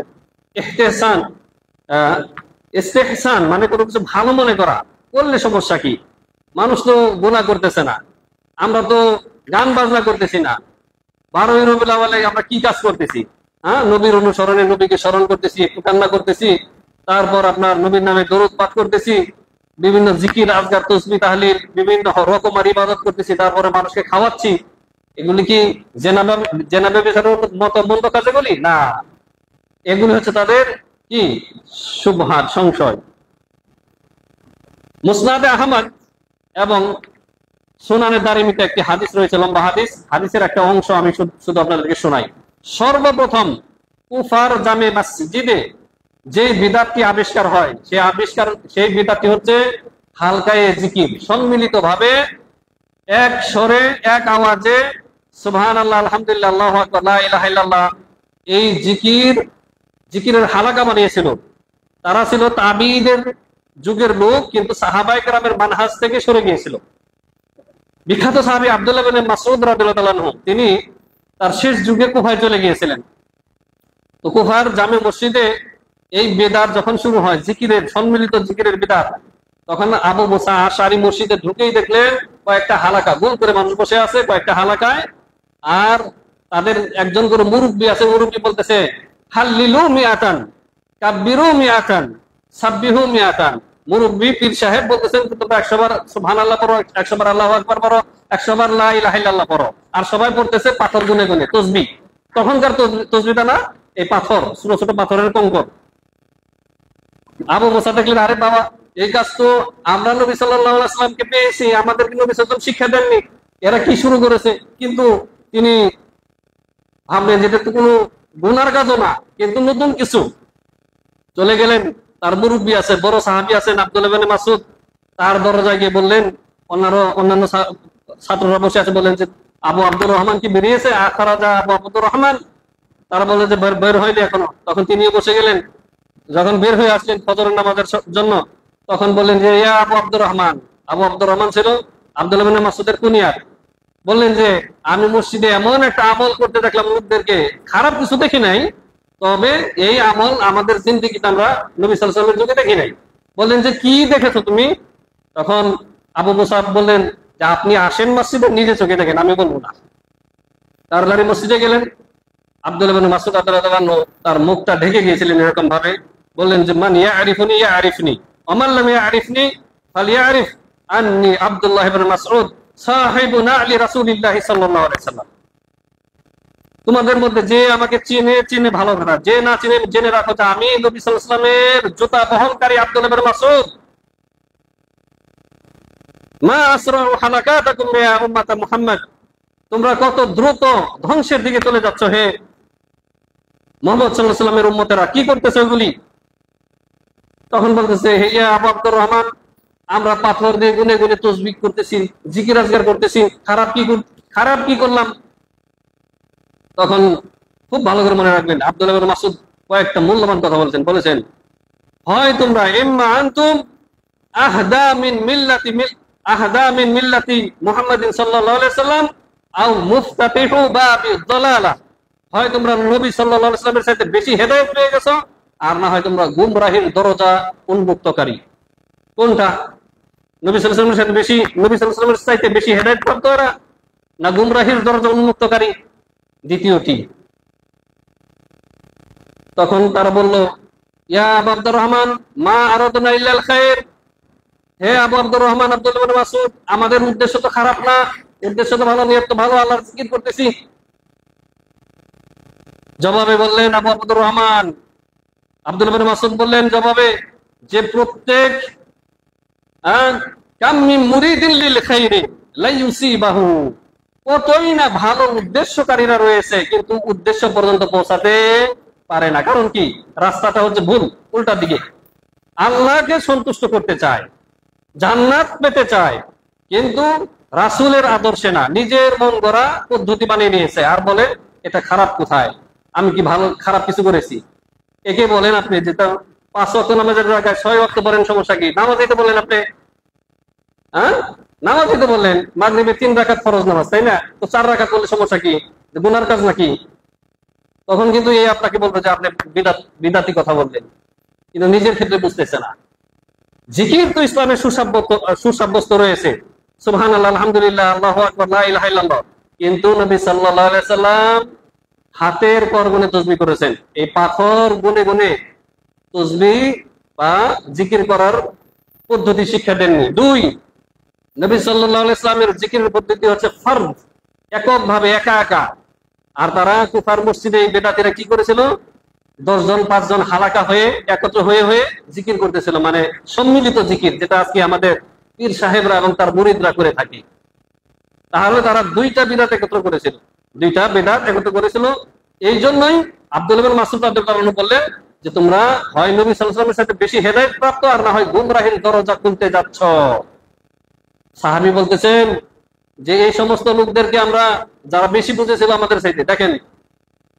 ইস্তেহসান মানে কোনো কিছু ভালো মনে করা, করলে সমস্যা কি? মানুষ তো গুনাহ করতেছে না, আমরা তো গান বাজনা করতেছি না, 12ই রবিউল আউয়ালে আমরা কি কাজ করতেছি? নবীর অনুসরণে নবীকে স্মরণ করতেছি, একটু কান্না করতেছি, তারপর আপনার নবীর নামে দরুদ পাঠ করতেছি, বিভিন্ন জিকির, আজকার, তাসবিহ, তাহলিল, বিভিন্ন রকমের ইবাদত করতেছি, তারপরে মানুষকে খাওয়াচ্ছি। এগুলি কি জেনা ব্যভিচারের মতো মন্দ কাজে বলি না, এগুলি হচ্ছে তাদের কি শুবহাত, সংশয়। মুসনাদে আহমদ এবং সুনানে দারিমিতে একটি হাদিস রয়েছে, লম্বা হাদিস। হাদিসের একটা অংশ আমি শুধু আপনাদেরকে শোনাই। সর্বপ্রথম কুফার জামে মসজিদে যে বিদআতটি আবিষ্কার হয়, সেই বিদআতটি হচ্ছে হালকায়ে জিকির, সম্মিলিত ভাবে এক স্বরে, এক আওয়াজে সুবহানাল্লাহ, আলহামদুলিল্লাহ, আল্লাহু আকবার, লা ইলাহা ইল্লাল্লাহ, এই জিকিরের হালাকা বানিয়েছিল। তারা ছিল তাবিঈদের যুগের লোক, কিন্তু সাহাবায়ে কেরামের মানহাজ থেকে সরে গিয়েছিল। বিখ্যাত সাহাবী আব্দুল্লাহ ইবনে মাসউদ রাদিয়াল্লাহু তাআলা আনহু, তিনি তার শেষ যুগে কুফায় চলে গিয়েছিলেন। তো কুফার জামে মসজিদে এই বিদআত যখন শুরু হয়, জিকিরের, সম্মিলিত জিকিরের বিদআত, তখন আবু মুসা আশআরী মসজিদে ঢুকেই দেখলেন কয়েকটা হালাকা, গোল করে মানুষ বসে আছে কয়েকটা হালাকায়, আর তাদের একজন করে মুরব্বী আছে, মুরব্বী বলতেছে হাল্লিলু মিআতান, কাব্বিরু মিআতান, সাব্বিহু মিআতান। মুরব্বী পীর সাহেব বলতেছেন তোমরা 100 বার সুবহানাল্লাহ পড়ো, 100 বার আল্লাহু আকবার পড়ো, 100 বার লা ইলাহা ইল্লাল্লাহ পড়ো। আর সবাই পড়তেছে পাথর গুনে গুনে তাসবিহ। তখনকার তাসবিহটা না, এই পাথর, ছোট ছোট পাথরের কঙ্কর। আবু মুসা দেখলেন, আরে বাবা, এই কাজ তো আমরা নবী সাল্লাল্লাহু আলাইহি ওয়াসাল্লামকে পেয়েছি, আমাদেরকে নবী সাল্লাল্লাহু আলাইহি ওয়াসাল্লাম শিক্ষা দেননি, এরা কি শুরু করেছে? কিন্তু তিনি ভাবলেন যেটা তো কোনো গুনার কাজও না, কিন্তু নতুন কিছু। চলে গেলেন, তার মুরব্বী আছে, বড় সাহাবী আছেন আব্দুল্লাহ ইবনে মাসউদ, তার দরজায় গিয়ে বললেন, অন্যান্য ছাত্ররা বসে আছে, বললেন যে আবু আব্দুর রহমান কি বেরিয়েছে? আখরাজা আবু আব্দুর রহমান। তারা বলে যে বের হয়নি এখনো। তখন তিনিও বসে গেলেন। যখন বের হয়ে আসলেন ফজরের নামাজের জন্য, তখন বললেন যে ইয়া আবু আব্দুর রহমান। আবু আব্দুর রহমান ছিল আব্দুল্লাহ ইবনে মাসউদের কুনিয়াত। বললেন যে আমি মসজিদে এমন একটা আমল করতে দেখলাম লোকদেরকে, খারাপ কিছু দেখি নাই, তবে এই আমল আমাদের জিন্দেগিতে আমরা নবী সাল্লাল্লাহু আলাইহি ওয়াসাল্লামের যুগে দেখি নাই। বললেন যে কি দেখেছো তুমি? তখন আবু মুসাব বললেন যে আপনি আসেন মসজিদে, নিজে চোখে দেখেন, আমি বলবো না। তাড়াতাড়ি মসজিদে গেলেন। আব্দুল্লাহ ইবনে মাসউদ রাদিয়াল্লাহু আনহু তার মুখটা ঢেকে গিয়েছিলেন এরকম ভাবে। বললেন যে মান ইয়ারিফুনি ইয়ারিফনি ওয়া মান লাম ইয়ারিফনি ফালইয়ারিফ আন্নী আব্দুল্লাহ ইবনে মাসউদ সাহিবু নালি রাসূলিল্লাহ সাল্লাল্লাহু আলাইহি ওয়াসাল্লাম। তোমাদের মধ্যে যে আমাকে চিনে চিনে ভালো কথা, যে না চিনে জেনে রাখো যে আমি নবী সাল্লাল্লাহু আলাইহি ওয়াসাল্লামের জুতা বহনকারী আব্দুল্লাহ ইবনে মাসউদ। মা আসরাউ হালাকাতাকুম ইয়া উম্মাত মুহাম্মদ, তোমরা কত দ্রুত ধ্বংসের দিকে চলে যাচ্ছ হে মুহাম্মদ সাল্লাল্লাহু আলাইহি ওয়াসাল্লামের উম্মতেরা, কি করতেছে ওগুলি? তখন বলতেছে হে ইয়া আবু আব্দুর রহমান, আমরা পাথর দিয়ে গুনে গুনে তাসবিহ করতেছি, জিকির আজকার করতেছি, খারাপ কি করলাম? তখন খুব ভালো করে মনে রাখবেন, আব্দুল্লাহ ইবনে মাসউদ কয়েকটা মূল্যবান কথা বলেছেন। হয় তোমরা ইম্মা আনতুম আহদা মিন মিল্লাতি মুহাম্মাদিন সাল্লাল্লাহু আলাইহি ওয়াসাল্লাম আও মুফতাতিহু বাবি দালালা, হয় তোমরা নবী সাল্লাল্লাহু আলাইহি ওয়াসাল্লামের সাথে বেশি হেদায়েত পেয়ে গেছো, আর না হয় তোমরা গুমরাহির দরজা উন্মুক্তকারী। কোনটা? নবী সাল্লাল্লাহু আলাইহি ওয়াসাল্লামের সাথে বেশি, নবী সাল্লাল্লাহু আলাইহি ওয়াসাল্লামের চাইতে বেশি হেদায়েত প্রাপ্ত এরা, না গুমরাহির দরজা উন্মুক্তকারী? দ্বিতীয়টি। তখন তারা বলল ইয়া আবু আব্দুর রহমান মা আরাদনা ইল্লাল খায়র, হে আবু আব্দুর রহমান, আব্দুল্লাহ ইবনে মাসউদ, আমাদের উদ্দেশ্য তো খারাপ না, উদ্দেশ্য তো ভালো, নিয়ত তো ভালো, আল্লাহর জিকির করতেছি। জবাবে বললেন আবু আব্দুর রহমান, আব্দুল্লাহ ইবনে মাসউদ বললেন জবাবে যে প্রত্যেক কাম মিন মুরিদিন লিল খায়রি লা ইউসিবাহু, কতই না ভালো উদ্দেশ্যকারীরা রয়েছে কিন্তু উদ্দেশ্য পর্যন্ত পৌঁছাতে পারে না। কারণ কি? রাস্তাটা হচ্ছে ভুল, উল্টা দিকে। আল্লাহকে সন্তুষ্ট করতে চায়, জান্নাত পেতে চায়, কিন্তু রাসূলের আদর্শে না, নিজের মন গড়া পদ্ধতি বানিয়ে নিয়েছে, আর বলে এটা খারাপ। কোথায়? আমি কি ভালো খারাপ কিছু করেছি? একে বলেন আপনি যেটা 5 ওয়াক্ত নামাজের জায়গায় 6 ওয়াক্ত পড়েন, সমস্যা কি? নামাজ তো বললেন আপনি, নামাজ তো বললেন মাগরিবে 3 রাকাত ফরজ নামাজ, তাই না? তো 4 রাকাত করলে সমস্যা কি? গুনার কাজ নাকি? তখন কিন্তু এই আপনাকে বলবে যে আপনি বিদাতি কথা বললেন, কিন্তু নিজের ক্ষেত্রে বুঝতেছে না। জিকির তো ইসলামের সুসাব্যস্ত রয়েছে, সুবহানাল্লাহ, আলহামদুলিল্লাহ, আল্লাহু আকবার, লা ইলাহা ইল্লাল্লাহ, কিন্তু নবী সাল্লাল্লাহু আলাইহি সাল্লাম হাতের কর গুনে তাসবিহ করেছেন। এই পাথর গুনে গুনে তাসবিহ বা জিকির করার পদ্ধতি শিক্ষা দেননি। 2, নবী সাল্লাল্লাহু আলাইহি সাল্লামের জিকিরের পদ্ধতি হচ্ছে ফরদ, একক ভাবে, একা একা। আর তারা কুফার মসজিদে এই বেদাতীরা কি করেছিল? 10 জন 5 জন হালাকা হয়ে একত্র হয়ে হয়ে জিকির করতেছিল, মানে সম্মিলিত জিকির, যেটা আজকে আমাদের পীর সাহেবরা এবং তার মুরিদরা করে থাকে। তাহলে তারা 2টা বিদআত একত্র করেছিল, 2টা বিদআত একত্র করেছিল। এই জন্যই আব্দুল্লাহ ইবনে মাসউদ রাদিয়াল্লাহু আনহু বললেন যে তোমরা হয় নবী সাল্লাল্লাহু আলাইহি ওয়াসাল্লামের সাথে বেশি হেদায়েত প্রাপ্ত, আর না হয় গুমরাহির দরজা খুলতে যাচ্ছ। সাহাবী বলতেছেন যে এই সমস্ত লোকদেরকে আমরা, যারা বেশি বুঝেছিল আমাদের চাইতে, দেখেন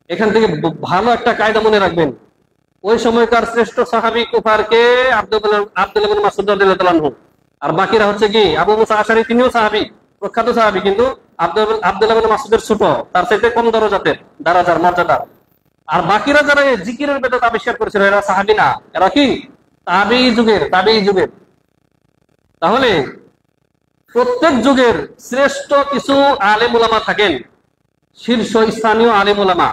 এখান থেকে ভালো একটা কায়দা মনে রাখবেন। ওই সময়কার শ্রেষ্ঠ সাহাবী কুফারকে আব্দুল্লাহ ইবনে মাসউদ রাদিয়াল্লাহু আনহু, আর বাকিরা হচ্ছে কি আবু মুসা আশআরী, তিনিও সাহাবী, প্রখ্যাত সাহাবী, কিন্তু আব্দুল্লাহ ইবনে মাসউদের ছোট, তার চাইতে কম দরাজার মর্যাদার। আর বাকিরা যারা জিকিরের বেদাত আবিষ্কার করেছিল এরা সাহাবী না, এরা কি তাবেঈ যুগের। তাহলে প্রত্যেক যুগের শ্রেষ্ঠ কিছু আলেম উলামা থাকেন, শীর্ষ স্থানীয় আলেম উলামা,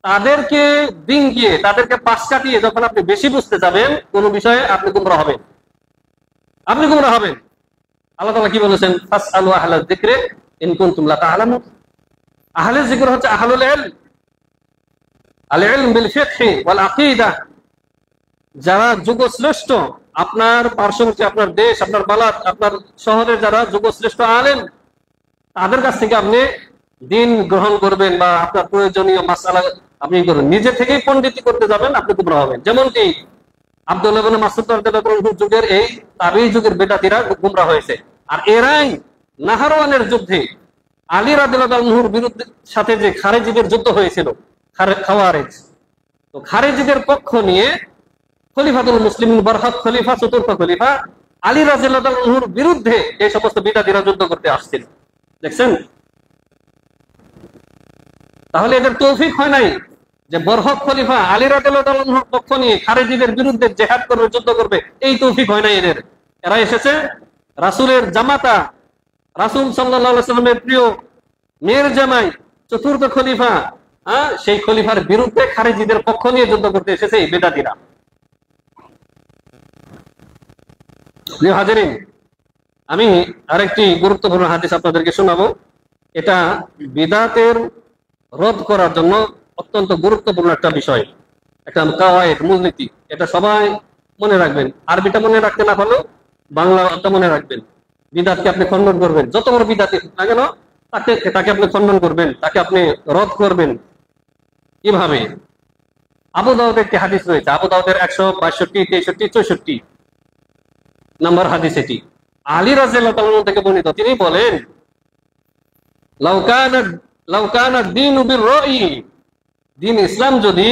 তাদেরকে ডিঙ্গিয়ে, তাদেরকে পাশ কাটিয়ে যখন আপনি বেশি বুঝতে যাবেন কোন বিষয়ে, আপনি গুমরা হবেন। আল্লাহ তাআলা কি বলেছেন? ফাসআলু আহলায যিকরি ইন কুনতুম লা তা'লামুন। আহলে যিকর হচ্ছে আহলুল ইলম, আল ইলম বিল ফিকহি ওয়াল আকীদা। যারা যুগশ্রেষ্ঠ, আপনার পার্শ্ববর্তী, আপনার দেশ, আপনার বালাদ, আপনার শহরের যারা যুগশ্রেষ্ঠ আলেম, তাদের কাছ থেকে আপনি দিন গ্রহণ করবেন বা আপনার প্রয়োজনীয় মাসালা আপনি করবেন, নিজে থেকেই পণ্ডিতি করতে যাবেন, আপনি গুমরাহ হবেন। যেমনটি আব্দুল্লাহ ইবনে মাসউদ রাদিয়াল্লাহু আনহু যুগের এই তাবেঈ যুগের বেদাতীরা গুমরাহ হয়েছে। আর এরাই নাহারওয়ানের যুদ্ধে আলী রাদিয়াল্লাহু আনহুর বিরুদ্ধে সাথে যে খারেজিদের যুদ্ধ হয়েছিল, খাওয়ারিজ, তো খারেজিদের পক্ষ নিয়ে খলিফাতুল মুসলিমিন বরহাত খলিফা, চতুর্থ খলিফা আলী রাদিয়াল্লাহু আনহুর বিরুদ্ধে এই সমস্ত বিদাতীরা যুদ্ধ করতে আসছিল। দেখছেন? তাহলে এদের তৌফিক হয় নাই যে বরহক খলিফা আলী রাদিয়াল্লাহু আনহুর পক্ষ নিয়ে খারেজিদের বিরুদ্ধে জিহাদ করবে, যুদ্ধ করবে, এই তৌফিক হয় নাই এদের। এরা এসেছে রাসূলের জামাতা, রাসূল সাল্লাল্লাহু আলাইহি ওয়াসাল্লামের প্রিয় মেয়ের জামাই, চতুর্থ খলিফা, সেই খলিফার বিরুদ্ধে খারেজিদের পক্ষ নিয়ে যুদ্ধ করতে এসেছে এই বেদাতীরা। প্রিয় হাজিরিন, আমি আরেকটি গুরুত্বপূর্ণ হাদিস আপনাদেরকে শোনাবো। এটা বিদআতের রদ করার জন্য অত্যন্ত গুরুত্বপূর্ণ একটা বিষয়, একটা কাওয়ায়েদ, মূলনীতি। এটা সবাই মনে রাখবেন। আরবিটা মনে রাখতে না পারলেও বাংলাটা মনে রাখবেন। বিদআতকে আপনি খণ্ডন করবেন, যত বড় বিদআতই হোক না কেন, তাকে আপনি খণ্ডন করবেন, তাকে আপনি রদ করবেন। কিভাবে? আবু দাউদের একটি হাদিস রয়েছে, আবু দাউদের 162, 63, 64 নম্বর হাদিস এটি। আলী রাদিয়াল্লাহু আনহু থেকে বর্ণিত, তিনি বলেন, লাউকানা দ্বীনু বির-রাই, দ্বীন ইসলাম যদি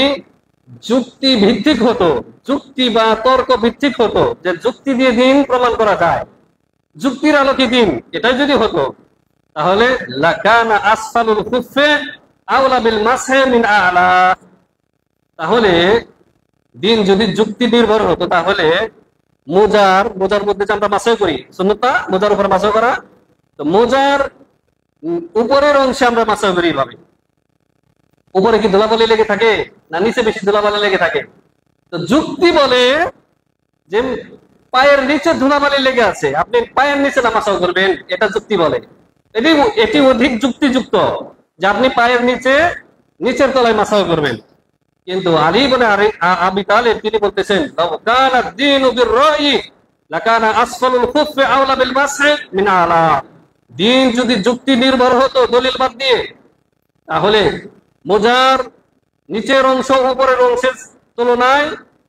যুক্তি ভিত্তিক হতো, যুক্তি বা তর্ক ভিত্তিক হতো, যে যুক্তি দিয়ে দ্বীন প্রমাণ করা যায়, যুক্তির আলোকে দ্বীন, এটাই যদি হতো, তাহলে লাকানা আসফালুল খুফফি আওলা বিল মাসহি মিন আ'লা। তাহলে দ্বীন যদি যুক্তি নির্ভর হতো, তাহলে মোজার মধ্যে যে আমরা মাসহ করি, সুন্নাতটা মোজার উপর মাসহ করা, তো মোজার উপরের অংশে আমরা মাসহ করি ভাবে, উপরে কি ধুলাবালি লেগে থাকে না নিচে বেশি ধুলাবালি লেগে থাকে? তো যুক্তি বলে যে পায়ের নিচে ধুলাবালি লেগে আছে, আপনি পায়ের নিচে না মাসহ করবেন, এটা যুক্তি বলে। এটি অধিক যুক্তিযুক্ত যে আপনি পায়ের নিচের তলায় মাসহ করবেন। কিন্তু আলী ইবনে আবি তালিব তিনি বলতেছেন, লাকানা দ্বীনু বির-রাই লাকানা আসফালুল খুফফি আওলা বিল মাসহি মিন আ'লা। দ্বীন যদি যুক্তি নির্ভর হতো, দলিল বাদ দিয়ে, তাহলে মোজার নিচের অংশ উপরের অংশের তুলনায়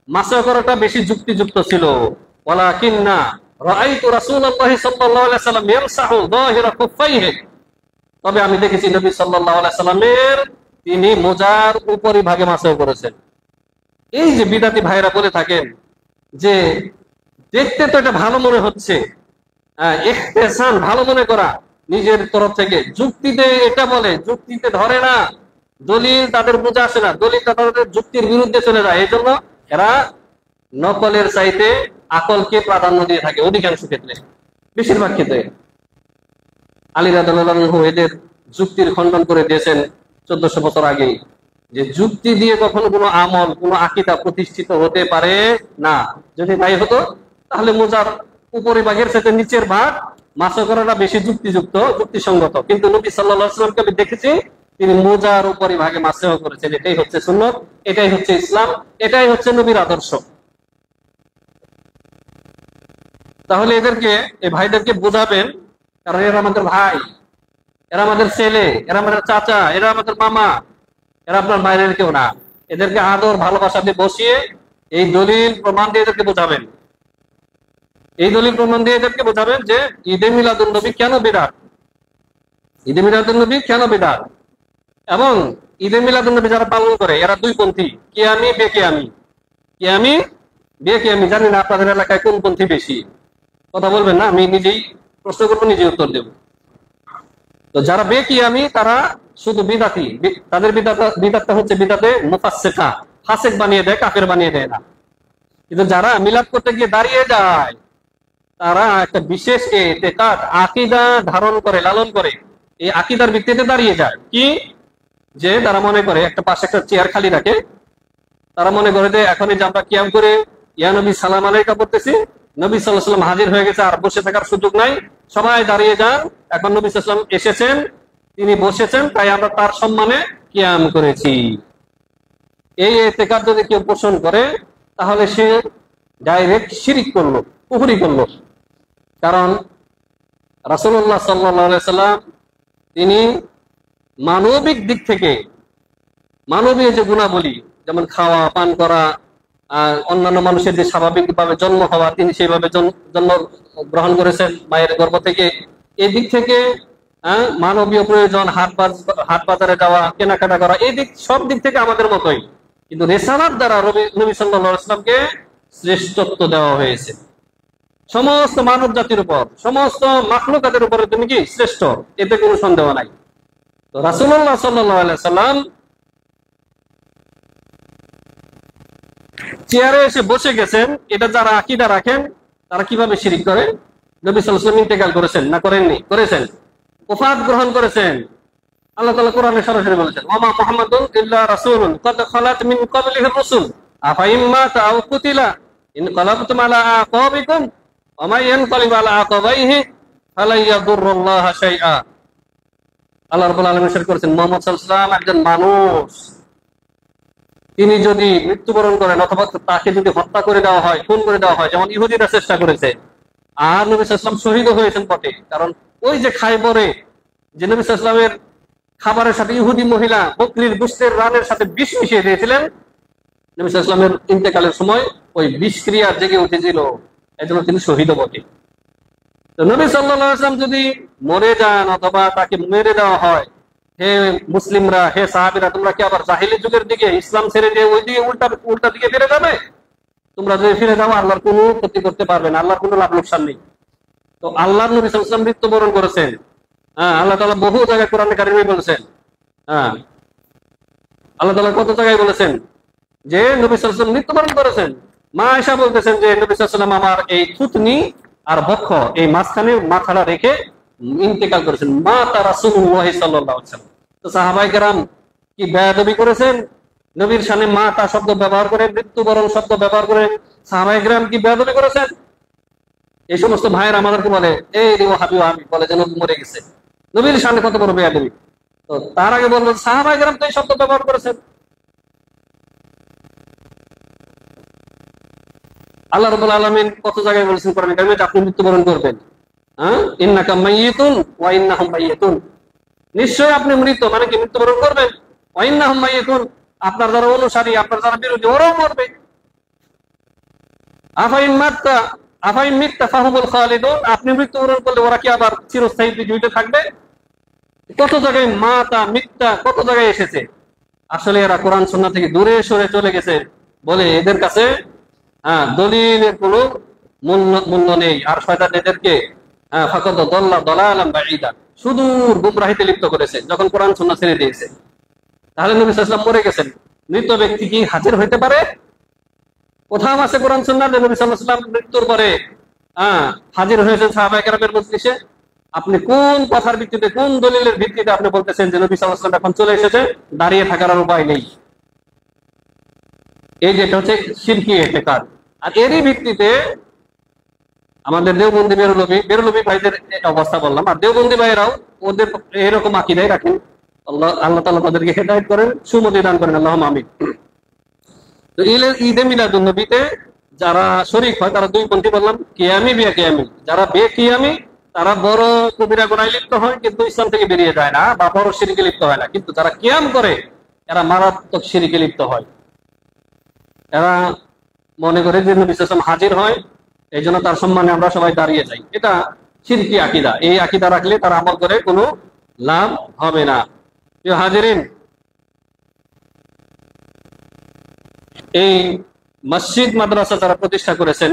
মাসহ করাটা বেশি যুক্তিযুক্ত ছিল। ওয়ালাকিন্না রাআইতু রাসূলুল্লাহ সাল্লাল্লাহু আলাইহি ওয়াসাল্লাম ইয়ামসাহু যাহিরা খুফাইহি, তবে আমি দেখেছি নবী সাল্লাল্লাহু আলাইহি ওয়াসাল্লামের তিনি মোজার উপরিভাগে মাসহ করেছেন। এই যে বিদাতি ভাইরা বলে থাকেন যে দেখতে তো এটা ভালো মনে হচ্ছে, ইহতিসান ভালো মনে করা নিজের তরফ থেকে, যুক্তিতে এটা বলে, যুক্তিতে ধরে না, দলিল তাদের বোঝা আসে না, দলিল তাদের যুক্তির বিরুদ্ধে চলে যায়। এই জন্য এরা নকলের চাইতে আকলকে প্রাধান্য দিয়ে থাকে অধিকাংশ ক্ষেত্রে, বেশিরভাগ ক্ষেত্রে। আলী রাদিয়াল্লাহু আনহু এদের যুক্তির খণ্ডন করে দিয়েছেন 1400 বছর আগে, যে যুক্তি দিয়ে কখনো কোনো আমল, কোনো আকীদা প্রতিষ্ঠিত হতে পারে না। যদি তাই হতো, তাহলে মোজার উপরিভাগের সাথে নিচের ভাগ মাসহ করাটা বেশি যুক্তিযুক্ত, যুক্তিসঙ্গত। কিন্তু নবী সাল্লাল্লাহু আলাইহি ওয়াসাল্লামকে আমি দেখেছি তিনি মোজার উপরিভাগে মাসহ করেছেন। এটাই হচ্ছে সুন্নাত, এটাই হচ্ছে ইসলাম, এটাই হচ্ছে নবীর আদর্শ। তাহলে এই ভাইদেরকে বোঝাবেন, কারণ এরা আমাদের ভাই, এরা আমাদের ছেলে, এরা আমাদের চাচা, এরা আমাদের মামা, এরা আপনার বাইরের কেউ না। এদেরকে আদর ভালোবাসা দিয়ে বসিয়ে এই দলিল প্রমাণ দিয়ে এদেরকে বোঝাবেন, এই দলিল প্রমাণ দিয়ে এদেরকে বোঝাবেন যে ঈদে মিলাদুন নবী কেন বিদআত, ঈদে মিলাদুন নবী কেন বিদআত। এবং ঈদে মিলাদুন নবী যারা পালন করে এরা দুই পন্থী, কিয়ামি বেকিয়ামি, কিয়ামি বেকিয়ামি। জানি না আপনাদের এলাকায় কোন পন্থী বেশি, কথা বলবেন না, আমি নিজেই প্রশ্ন করবো, নিজেই উত্তর দেব। তো যারা বেকিয়ামি তারা শুধু বিদাতি, তাদের বিদাতটা হচ্ছে বিদাতে মুফাসসিকা, ফাসিক বানিয়ে দেয়, কাফের বানিয়ে দেয় না। কিন্তু যারা মিলাদ করতে গিয়ে দাঁড়িয়ে যায়, তারা একটা বিশেষ ইতিকাদ, আকীদা ধারণ করে, লালন করে, এই আকীদার ভিত্তিতে দাঁড়িয়ে যায়। কি? যে তারা মনে করে একটা পাশে একটা চেয়ার খালি রাখে, তারা মনে করে যে এখনই যে আমরা কিয়াম করে ইয়া নবী সালাম আলাইকা বলতেছি, নবী সাল্লাল্লাহু আলাইহি ওয়াসাল্লাম হাজির হয়ে গেছে, আর বসে থাকার সুযোগ নাই, সবাই দাঁড়িয়ে যান, এখন নবী সাল্লাল্লাহু আলাইহি ওয়াসাল্লাম এসেছেন, তিনি বসেছেন, তাই আমরা তার সম্মানে কিয়াম করেছি। এই ইতিকাদ যদি কেউ পোষণ করে, তাহলে সে ডাইরেক্ট শিরিক করলো, কুফরি করলো। কারণ রাসূলুল্লাহ সাল্লাল্লাহু আলাইহি ওয়াসাল্লাম তিনি মানবিক দিক থেকে মানবীয় যে গুণাবলী, যেমন খাওয়া পান করা, অন্যান্য মানুষের যে স্বাভাবিকভাবে জন্ম হওয়া, তিনি সেইভাবে জন্ম গ্রহণ করেছেন মায়ের গর্ভ থেকে। এই দিক থেকে মানবীয় প্রয়োজন, হাট বাজারে যাওয়া, কেনাকাটা করা, এই দিক সব দিক থেকে আমাদের মতোই। কিন্তু রেসালাত দ্বারা নবী সাল্লাল্লাহু আলাইহি ওয়াসাল্লামকে শ্রেষ্ঠত্ব দেওয়া হয়েছে সমস্ত মানব জাতির উপর, সমস্ত মাখলুকাতের উপরে তিনি কি শ্রেষ্ঠ, এতে কোনো সন্দেহ নাই। তো রাসূলুল্লাহ সাল্লাল্লাহু আলাইহি ওয়াসাল্লাম চেয়ারে এসে বসে গেছেন, এটা যারা আকীদা রাখেন তারা কিভাবে শিরক করে? নবী সাল্লাল্লাহু আলাইহি ওয়াসাল্লাম ইন্তেকাল করেছেন না করেননি? করেছেন। ওফাত গ্রহণ করেছেন। আল্লাহ তাআলা কোরআনে সরাসরি বলেছেন, ওয়া মা মুহাম্মাদুন ইল্লা রাসূলুন ক্বাদ খালাত মিন ক্বাবলিহির রাসূল আফা ইম্মা তাও কুতিলা ইনকালাবতুম আলা আকাবিকুম ওয়া মা ইয়ানকালিবু আলা আকাবাইহি ফালা ইয়াদুরুল্লাহা শাইআ। আল্লাহ রাব্বুল আলামিন ইরশাদ করেছেন, মুহাম্মদ সাল্লাল্লাহু আলাইহি ওয়াসাল্লাম একজন মানুষ, তিনি যদি মৃত্যুবরণ করেন অথবা তাকে যদি হত্যা করে দেওয়া হয়, খুন করে দেওয়া হয়, যেমন ইহুদিরা চেষ্টা করেছে, আর নবী সাল্লাল্লাহু আলাইহি ওয়াসাল্লাম শহীদ হয়েছেন বটে। কারণ ওই যে খায়বরে যে নবী সাল্লাল্লাহু আলাইহি ওয়াসাল্লামের খাবারের সাথে ইহুদি মহিলা বকরির গোশতের রানের সাথে বিষ মিশিয়ে দিয়েছিলেন, নবী সাল্লাল্লাহু আলাইহি ওয়াসাল্লামের ইন্তেকালের সময় ওই বিষক্রিয়া জেগে উঠেছিল, এজন্য তিনি শহীদ বটে। তো নবী সাল্লাল্লাহু আলাইহি ওয়াসাল্লাম যদি মরে যান অথবা তাকে মেরে দেওয়া হয়, হে মুসলিমরা, হে সাহাবীরা, তোমরা কি আবার জাহিলি যুগের দিকে ইসলাম ছেড়ে দিয়ে ওই দিকে উল্টা দিকে ফিরে যাবে? তোমরা যদি ফিরে যাও আল্লাহর কোনো ক্ষতি করতে পারবে না, আল্লাহর কোনো লাভ লোকসান নেই। তো আল্লাহর নবী সাল্লাল্লাহু আলাইহি ওয়াসাল্লাম মৃত্যুবরণ করেছেন। আল্লাহ তাআলা বহু জায়গায় কোরআনে কারিমে বলেছেন, আল্লাহ তাআলা কত জায়গায় বলেছেন যে নবী সাল্লাল্লাহু আলাইহি ওয়াসাল্লাম মৃত্যুবরণ করেছেন। মা আয়েশা বলতেছেন যে নবী সাল্লাল্লাহু আলাইহি ওয়াসাল্লাম আমার এই থুতনি আর বক্ষ এই মাঝখানে মাথাটা রেখে ইন্তেকাল করেছেন, মাতা রাসূলুল্লাহ সাল্লাল্লাহু আলাইহি ওয়াসাল্লাম। তো সাহাবায়ে কেরাম কি বেয়াদবি করেছেন? নবীর শানে মাতা শব্দ ব্যবহার করে, মৃত্যুবরণ শব্দ ব্যবহার করে সাহাবায়ে কেরাম কি বেয়াদবি করেছেন? এই সমস্ত ভাইয়ের আমাদেরকে বলে, এই রে ওয়াহাবি ওয়াহাবি বলে যেন মরে গেছে। নবীর শানে কত বড় বেয়াদবি! তো তার আগে বলবো সাহাবায়ে কেরাম তো এই শব্দ ব্যবহার করেছেন। আল্লাহ রাব্বুল আলামিন কত জায়গায় বলেছেন কোরআনে কারিমে আপনি মৃত্যুবরণ করবেন, ইন্নাকা মাইয়িতুন ওয়া ইন্নাহুম মাইয়িতুন, নিশ্চয়ই আপনি মৃত, মানে কি মৃত্যুবরণ করবেন। ওয়া ইন্নাহুম মাইয়িতুন, আপনার যারা অনুসারী, আপনার যারা বিরোধী, ওরাও মরবে। আফাইন মিত্তা ফাহুমুল খালিদুন, আপনি মৃত্যুবরণ করলে ওরা কি আবার চিরস্থায়ী পৃথিবীতে থাকবে? কত জায়গায় মাতা মিথ্যা কত জায়গায় এসেছে। আসলে এরা কোরআন সুন্নাহ থেকে দূরে সরে চলে গেছে বলে এদের কাছে দলিলের কোনো মূল্য নেই। আর শয়তান এদেরকে ফাকাদ দাল্লা দালালান বাঈদা, সুদূর গুমরাহিতে লিপ্ত করেছে যখন কোরআন সুন্নাহ ছেড়ে দিয়েছে। তাহলে নবী সাল্লাল্লাহু আলাইহি ওয়াসাল্লাম মরে গেছেন, মৃত ব্যক্তি কি হাজির হইতে পারে? কোথাও আছে কোরআন সুন্নাহ নবী সাল্লাল্লাহু আলাইহি ওয়াসাল্লাম মৃত্যুর পরে হাজির হয়েছেন সাহাবায়ে কেরামের মজলিসে? আপনি কোন কথার ভিত্তিতে, কোন দলিলের ভিত্তিতে আপনি বলতেছেন যে নবী সাল্লাল্লাহু আলাইহি ওয়াসাল্লাম এখন চলে এসেছে, দাঁড়িয়ে থাকার আর উপায় নেই? এই যেটা হচ্ছে শিরকি ইতিকাদ। আর এরই ভিত্তিতে আমাদের দেওবন্দি বেরলভী ভাইদের অবস্থা বললাম, আর দেওবন্দি ভাইরাও ওদের এরকম আকীদাই রাখেন। আল্লাহ তাআলা তাদেরকে হেদায়েত করেন, সুমতি দান করেন, আল্লাহুম্মা আমিন। তো ঈদে মিলাদুন নবীতে যারা শরীক হয় তারা দুই পন্থী বললাম, কিয়ামি বিয়া কিয়ামি। যারা বেকিয়ামি তারা বড় কবিরা গুনাহে লিপ্ত হয় কিন্তু ইসলাম থেকে বেরিয়ে যায় না, বা বড় শিরকে লিপ্ত হয় না। কিন্তু যারা কিয়াম করে এরা মারাত্মক শিরকে লিপ্ত হয়। এরা মনে করে যে নবী সাল্লাল্লাহু আলাইহি ওয়াসাল্লাম হাজির হয়, এই জন্য তার সম্মানে আমরা সবাই দাঁড়িয়ে যাই। এটা শিরকি আকীদা। এই আকীদা রাখলে তার আমল করে কোনো লাভ হবে না। প্রিয় হাজিরিন, এই মসজিদ মাদ্রাসা যারা প্রতিষ্ঠা করেছেন,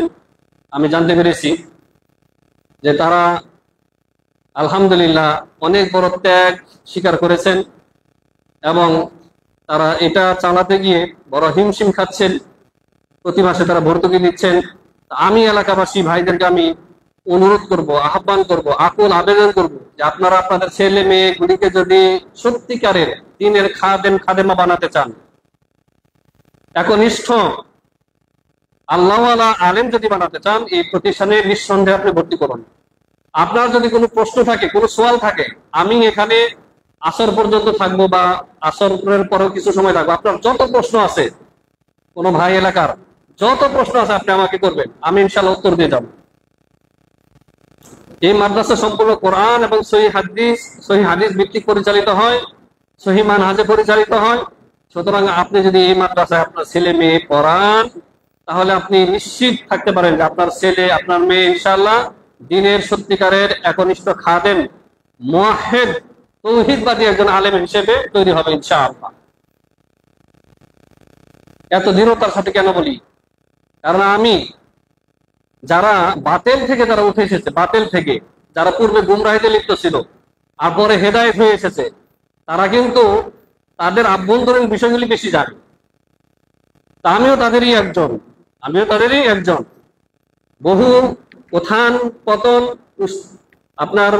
আমি জানতে পেরেছি যে তারা আলহামদুলিল্লাহ অনেক বড় ত্যাগ স্বীকার করেছেন এবং তারা এটা চালাতে গিয়ে বড় হিমশিম খাচ্ছেন। প্রতি মাসে তারা ভর্তুকি দিচ্ছেন। আমি এলাকাবাসী ভাইদেরকে আমি অনুরোধ করব, আহ্বান করব, আকুল আবেদন করব যে আপনারা আপনাদের ছেলে মেয়ে গুলিকে যদি সত্যিকারের দ্বীনের খাদেমা বানাতে চান, একনিষ্ঠ আল্লাহওয়ালা আলেম যদি বানাতে চান, এই প্রতিষ্ঠানে নিঃসন্দেহে আপনি ভর্তি করুন। আপনার যদি কোনো প্রশ্ন থাকে, কোনো সওয়াল থাকে, আমি এখানে আসর পর্যন্ত থাকবো বা আসরের পরেও কিছু সময় থাকবো। আপনার যত প্রশ্ন আছে, কোনো ভাই এলাকার যত প্রশ্ন আছে আপনি আমাকে করবেন, আমি ইনশাআল্লাহ উত্তর দিয়ে যাব। এই মাদ্রাসা সম্পূর্ণ কোরআন এবং সহিহ হাদিস ভিত্তিক পরিচালিত হয়। সহি মানহাজে পরিচালিত হয়। সুতরাং আপনি যদি এই মাদ্রাসায় আপনার ছেলে মেয়ে পড়ান, তাহলে আপনি নিশ্চিত থাকতে পারেন যে আপনার ছেলে আপনার মেয়ে ইনশাআল্লাহ দ্বীনের সত্যিকারের একনিষ্ঠ খাদেম, মুওয়াহহিদ, তৌহিদবাদী একজন আলেম হিসেবে তৈরি হবে ইনশাআল্লাহ। এত দৃঢ়তার সাথে কেন বলি? কারণ আমি যারা বাতিল থেকে যারা উঠে এসেছে, বাতিল থেকে যারা পূর্বে গুমরাহিতে লিপ্ত ছিল আর পরে হেদায়েত হয়ে এসেছে, তারা কিন্তু তাদের আভ্যন্তরীণ বিষয়গুলি বেশি জানে। তা আমিও তাদেরই একজন। বহু উত্থান পতন, আপনার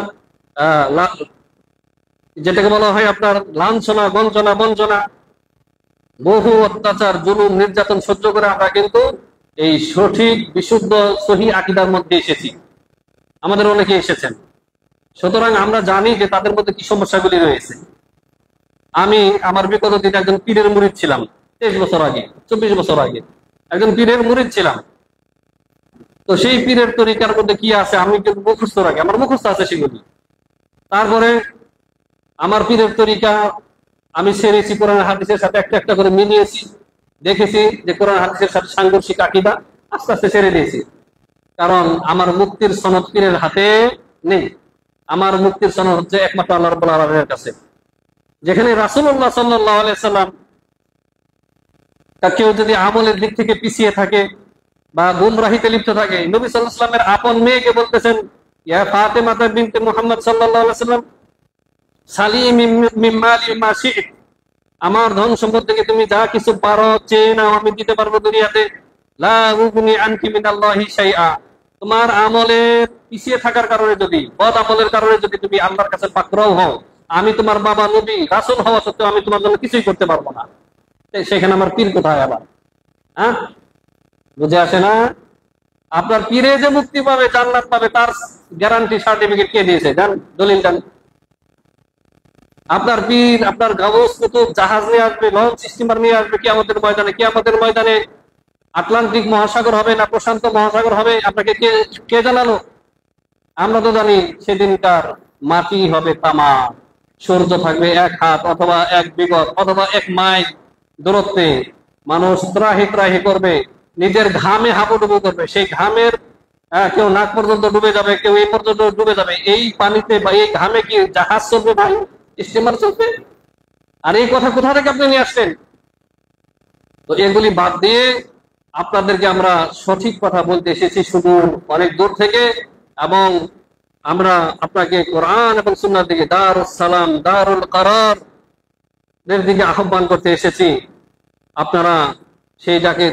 যেটাকে বলা হয় আপনার লাঞ্ছনা, বঞ্চনা, বঞ্চনা, বহু অত্যাচার, জুলুম, নির্যাতন সহ্য করে আমরা কিন্তু এই সঠিক বিশুদ্ধ সহি আকীদার মধ্যে এসেছি। আমাদের অনেকে এসেছেন। সুতরাং আমরা জানি যে তাদের মধ্যে কি সমস্যাগুলি রয়েছে। আমি আমার বিগত দিনে একজন পীরের মুরিদ ছিলাম, 23 বছর আগে, 24 বছর আগে একজন পীরের মুরিদ ছিলাম। তো সেই পীরের তরিকার মধ্যে কি আছে আমি কিন্তু মুখস্থ রাখি, আমার মুখস্থ আছে সেগুলি। তারপরে আমার পীরের তরিকা আমি ছেড়েছি, কোরআন হাদিসের সাথে একটা একটা করে মিলিয়েছি, দেখেছি যে কোরআন হাদিসের সাথে সাংঘর্ষিক আকীদা, আস্তে আস্তে ছেড়ে দিয়েছি। কারণ আমার মুক্তির সনদ পীরের হাতে নেই। আমার মুক্তির সনদ হচ্ছে একমাত্র আল্লাহ রাব্বুল আলামিনের কাছে। যেখানে রাসূলুল্লাহ সাল্লাল্লাহু আলাইহি সাল্লাম কেউ যদি আমলের দিক থেকে পিছিয়ে থাকে বা গুমরাহিতে লিপ্ত থাকে, নবী সাল্লাল্লাহু আলাইহি সাল্লামের আপন মেয়েকে বলতেছেন, ইয়া ফাতেমা বিনতে মুহাম্মদ সাল্লাল্লাহু আলাইহি সাল্লাম, সালি মিন মালি মা শি'ত, আমার ধন সম্পদ থেকে তুমি যা কিছু পারো চেয়ে নাও, আমি দিতে পারবো দুনিয়াতে। লা উগনি আনকি মিনাল্লাহি শাইআ, তোমার আমলের পিছিয়ে থাকার কারণে, যদি বদ আমলের কারণে যদি তুমি আল্লাহর কাছে পাকড়াও হও, আমি তোমার বাবা নবী রাসূল হওয়া সত্ত্বেও আমি তোমার জন্য কিছুই করতে পারবো না। সেখানে আমার পীর কোথায় আবার? হ্যাঁ, বুঝে আসে না? আপনার পীরে যে মুক্তি পাবে, জান্নাত পাবে, তার গ্যারান্টি সার্টিফিকেট কে দিয়েছে? জান, দলিল জান। আপনার পীর, আপনার গাউস কুতুব জাহাজ নিয়ে আসবে, লঞ্চ স্টিমার নিয়ে আসবে কিয়ামতের ময়দানে। কিয়ামতের ময়দানে আটলান্টিক মহাসাগর হবে না প্রশান্ত মহাসাগর হবে, আপনাকে কে জানালো? আমরা তো জানি সেদিনকার মাটি হবে তামা, সূর্য থাকবে 1 হাত অথবা 1 বিগত অথবা 1 মাইল দূরত্বে। মানুষ ত্রাহি ত্রাহি করবে, নিজের ঘামে হাবুডুবু করবে। সেই ঘামের কেউ নাক পর্যন্ত ডুবে যাবে, কেউ এই পর্যন্ত ডুবে যাবে। এই পানিতে বা এই ঘামে কি জাহাজ চলবে ভাই? স্টিমার চলবে? আর এই কথা কোথা থেকে আপনি নিয়ে আসলেন? তো এগুলি বাদ দিয়ে আপনাদেরকে আমরা সঠিক কথা বলতে এসেছি শুধু অনেক দূর থেকে, এবং আমরা আপনাকে কোরআন এবং সুন্নাহর দিকে, দারুস সালাম, দারুল করার এর দিকে আহ্বান করতে এসেছি। আপনারা সেই ডাকে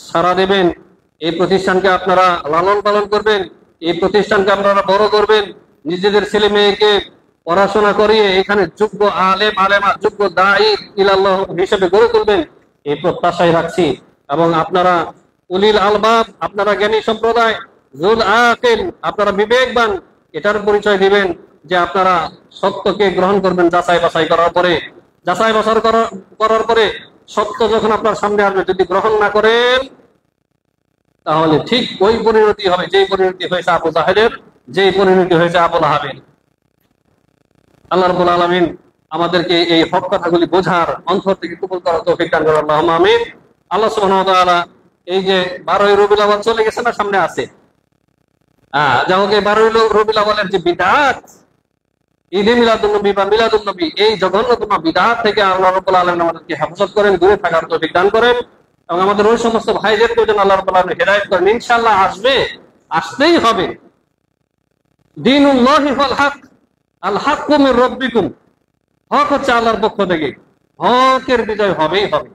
সাড়া দেবেন, এই প্রতিষ্ঠানকে আপনারা লালন পালন করবেন, এই প্রতিষ্ঠানকে আপনারা বড় করবেন, নিজেদের ছেলে মেয়েকে পড়াশোনা করিয়ে এখানে যোগ্য আলেম আলেমা, যোগ্য দায়ী ইলাল্লাহ হিসেবে গড়ে তুলবেন, এই প্রত্যাশাই রাখছি। এবং আপনারা উলিল আলবাব, আপনারা জ্ঞানী সম্প্রদায়, জুল আকিল, আপনারা বিবেকবান, এটার পরিচয় দিবেন যে আপনারা সত্যকে গ্রহণ করবেন যাচাই বাছাই করার পরে। যাচাই বাছাই করার পরে সত্য যখন আপনার সামনে আসবে, যদি গ্রহণ না করেন, তাহলে ঠিক ওই পরিণতি হবে যেই পরিণতি হয়েছে আবু জাহেলের, যেই পরিণতি হয়েছে আবু লাহাবের। আল্লাহ রাব্বুল আলামিন আমাদেরকে এই হক কথাগুলি বোঝার, অন্তর থেকে কবুল করার তৌফিক দান করুন, আল্লাহুম্মা আমিন। আল্লাহ সুবহানাহু ওয়া তাআলা এই যে 12ই রবিউল আউয়াল চলে গেছে না, সামনে আছে, যাই হোক, এই 12ই রবিউল আউয়ালের যে বিদআত, ঈদে মিলাদুন নবী বা মিলাদুন নবী, এই জঘন্যতম বিদআত থেকে আল্লাহ রাব্বুল আলামিন আমাদেরকে হেফাজত করেন, দূরে থাকার তৌফিক দান করেন, এবং আমাদের ওই সমস্ত ভাইদেরকে যেন আল্লাহ রাব্বুল আলামিন হেদায়েত করেন। ইনশাআল্লাহ আসবে, আসতেই হবে। দীনুল্লাহি ওয়াল হক, আল হাক্কু মির রাব্বিকুম, হক হচ্ছে আল্লাহর পক্ষ থেকে, হকের বিজয় হবেই হবে,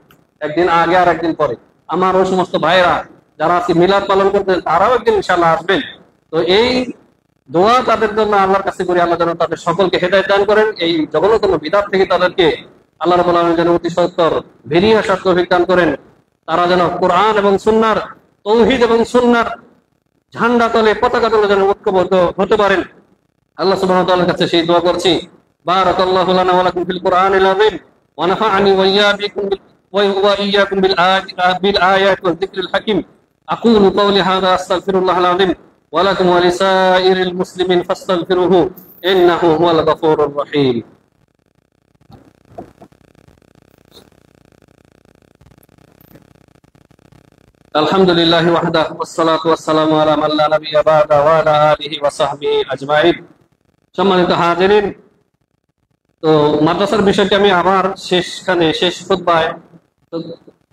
একদিন আগে আর একদিন পরে। আমার ওই সমস্ত ভাইরা যারা আজকে মিলাদ পালন করতেন, তারাও একদিন ইনশাআল্লাহ আসবেন। তো এই দোয়া তাদের জন্য আল্লাহর কাছে করি, আল্লাহ যেন তাদের সকলকে হেদায়েত দান করেন, এই জঘন্যতম বিদআত থেকে তাদেরকে আল্লাহ রাব্বুল আলামিন যেন অতি সত্বর বেরিয়ে আসার তৌফিক দান করেন। তারা যেন কোরআন এবং সুন্নাহর, তৌহিদ এবং সুন্নাহর ঝান্ডা তলে, পতাকা তলে যেন ঐক্যবদ্ধ হতে পারেন। আল্লাহ সুবহানাহু ওয়া তাআলার কাছে সেই দোয়া করছি। বারাকাল্লাহু লানা ওয়া লাকুম ফিল কুরআনিল আযীম ওয়া নাফা'আনি ওয়া ইয়্যাকুম বিল আয়াতি ওয়াজ যিকরিল হাকীম। আকুলু কাওলি হাযা আস্তাগফিরুল্লাহাল আযীম ওয়া লাকুম ওয়া লিসাইরিল মুসলিমিন ফাস্তাগফিরুহু ইন্নাহু হুয়াল গফুরুর রহিম। আলহামদুলিল্লাহি ওয়াহদাহু ওয়াসসালাতু ওয়াসসালামু আলা মান লা নাবিয়্যা বা'দা ওয়া আলা আলিহি ওয়া সাহবিহি আজমাইন। সম্মানিত হাজিরিন, তো মাদ্রাসার বিষয়টি আমি আবার শেষ খুতবায়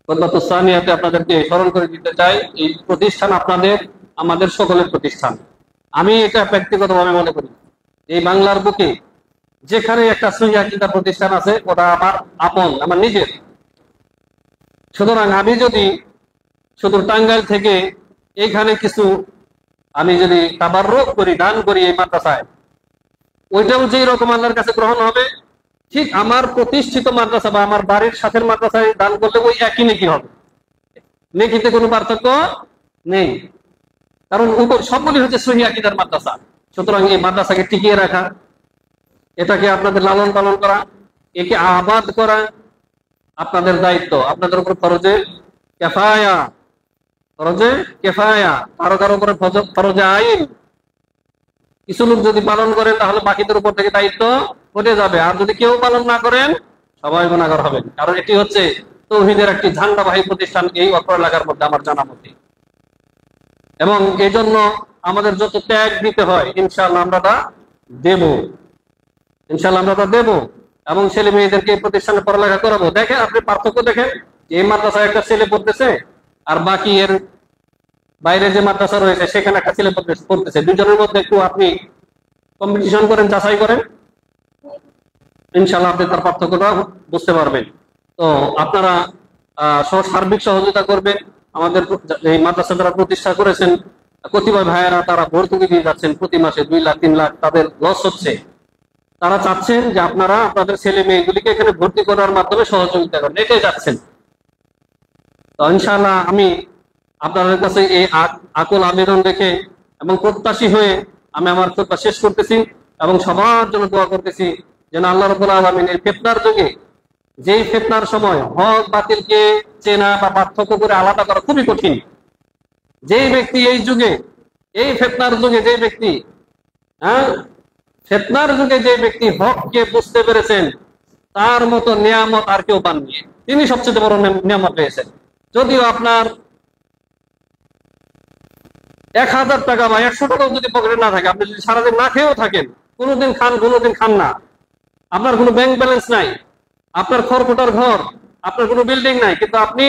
খুতবাতুস সানিয়াতে আপনাদেরকে স্মরণ করে দিতে চাই। এই প্রতিষ্ঠান আপনাদের আমাদের সকলের প্রতিষ্ঠান। আমি এটা ব্যক্তিগতভাবে মনে করি, এই বাংলার বুকে যেখানে একটা সহিহ আকীদার প্রতিষ্ঠান আছে ওটা আমার আপন, আমার নিজের। সুতরাং আমি যদি শুধু টাঙ্গাইল থেকে এইখানে কিছু আমি যদি তাবাররুক করি, দান করি এই মাদ্রাসায়, ওইটাও যেই রকম আল্লাহর কাছে গ্রহণ হবে, ঠিক আমার প্রতিষ্ঠিত মাদ্রাসা বা আমার বাড়ির সাথের মাদ্রাসায় দান করলে ওই একই নেকি হবে। নেকিতে কোনো পার্থক্য নেই, কারণ সবগুলি হচ্ছে সহিহ আকীদার মাদ্রাসা। সুতরাং এই মাদ্রাসাকে টিকিয়ে রাখা, এটাকে আপনাদের লালন পালন করা, একে আবাদ করা আপনাদের দায়িত্ব, আপনাদের উপর ফরজে কিফায়া। কারো কারো উপরে ফরজে আইন। কিছু লোক যদি পালন করেন তাহলে বাকিদের উপর থেকে দায়িত্ব উঠে যাবে, আর যদি কেউ পালন না করেন সবাই গুনাহগার হবেন। কারণ এটি হচ্ছে তাওহীদের একটি ঝান্ডাবাহী প্রতিষ্ঠান এই অত্র এলাকার মধ্যে, আমার জানা মতে। এবং এই জন্য আমাদের যত ত্যাগ দিতে হয় ইনশাআল্লাহ আমরা তা দেব, এবং ছেলে মেয়েদেরকে প্রতিষ্ঠানে পড়ালেখা করাবো। দেখেন, আপনি পার্থক্য দেখেন, এই মাদ্রাসায় একটা ছেলে পড়তেছে আর বাকি এর বাইরে যে মাদ্রাসা রয়েছে সেখানে একটা ছেলে পড়তেছে, দুজনের মধ্যে একটু আপনি কম্পিটিশন করেন, যাচাই করেন, ইনশাআল্লাহ আপনি তার পার্থক্যটা বুঝতে পারবেন। তো আপনারা সার্বিক সহযোগিতা করবেন। আমাদের এই মাদ্রাসা যারা প্রতিষ্ঠা করেছেন, কতিপয় ভাইয়েরা তারা ভর্তুকি দিয়ে যাচ্ছেন, প্রতি মাসে 2 লাখ 3 লাখ তাদের লস হচ্ছে। তারা চাচ্ছেন যে আপনারা আপনাদের ছেলে মেয়েগুলিকে এখানে ভর্তি করার মাধ্যমে সহযোগিতা করেন, এটাই চাচ্ছেন। তো ইনশাআল্লাহ আমি আপনাদের কাছে এই আকুল আবেদন রেখে এবং প্রত্যাশী হয়ে আমি আমার কথা শেষ করতেছি এবং সবার জন্য দোয়া করতেছি যেন আল্লাহ রাব্বুল আলামিন এই ফিতনার যুগে, যেই ফিতনার সময় হক বাতিলকে চেনা বা পার্থক্য করে আলাদা করা খুবই কঠিন, যেই ব্যক্তি এই যুগে, এই ফিতনার যুগে যে ব্যক্তি যে ব্যক্তি হককে বুঝতে পেরেছেন, তার মতো নিয়ামত আর কেউ পাননি। তিনি সবচেয়ে বড় নিয়ামত পেয়েছেন। যদিও আপনার 1000 টাকা বা 100 টাকাও যদি পকেটে না থাকে, আপনি যদি সারাদিন না খেয়েও থাকেন, কোনোদিন খান কোনোদিন খান না, আপনার কোনো ব্যাংক ব্যালেন্স নাই, আপনার খড়কুটার ঘর, আপনার কোনো বিল্ডিং নাই, কিন্তু আপনি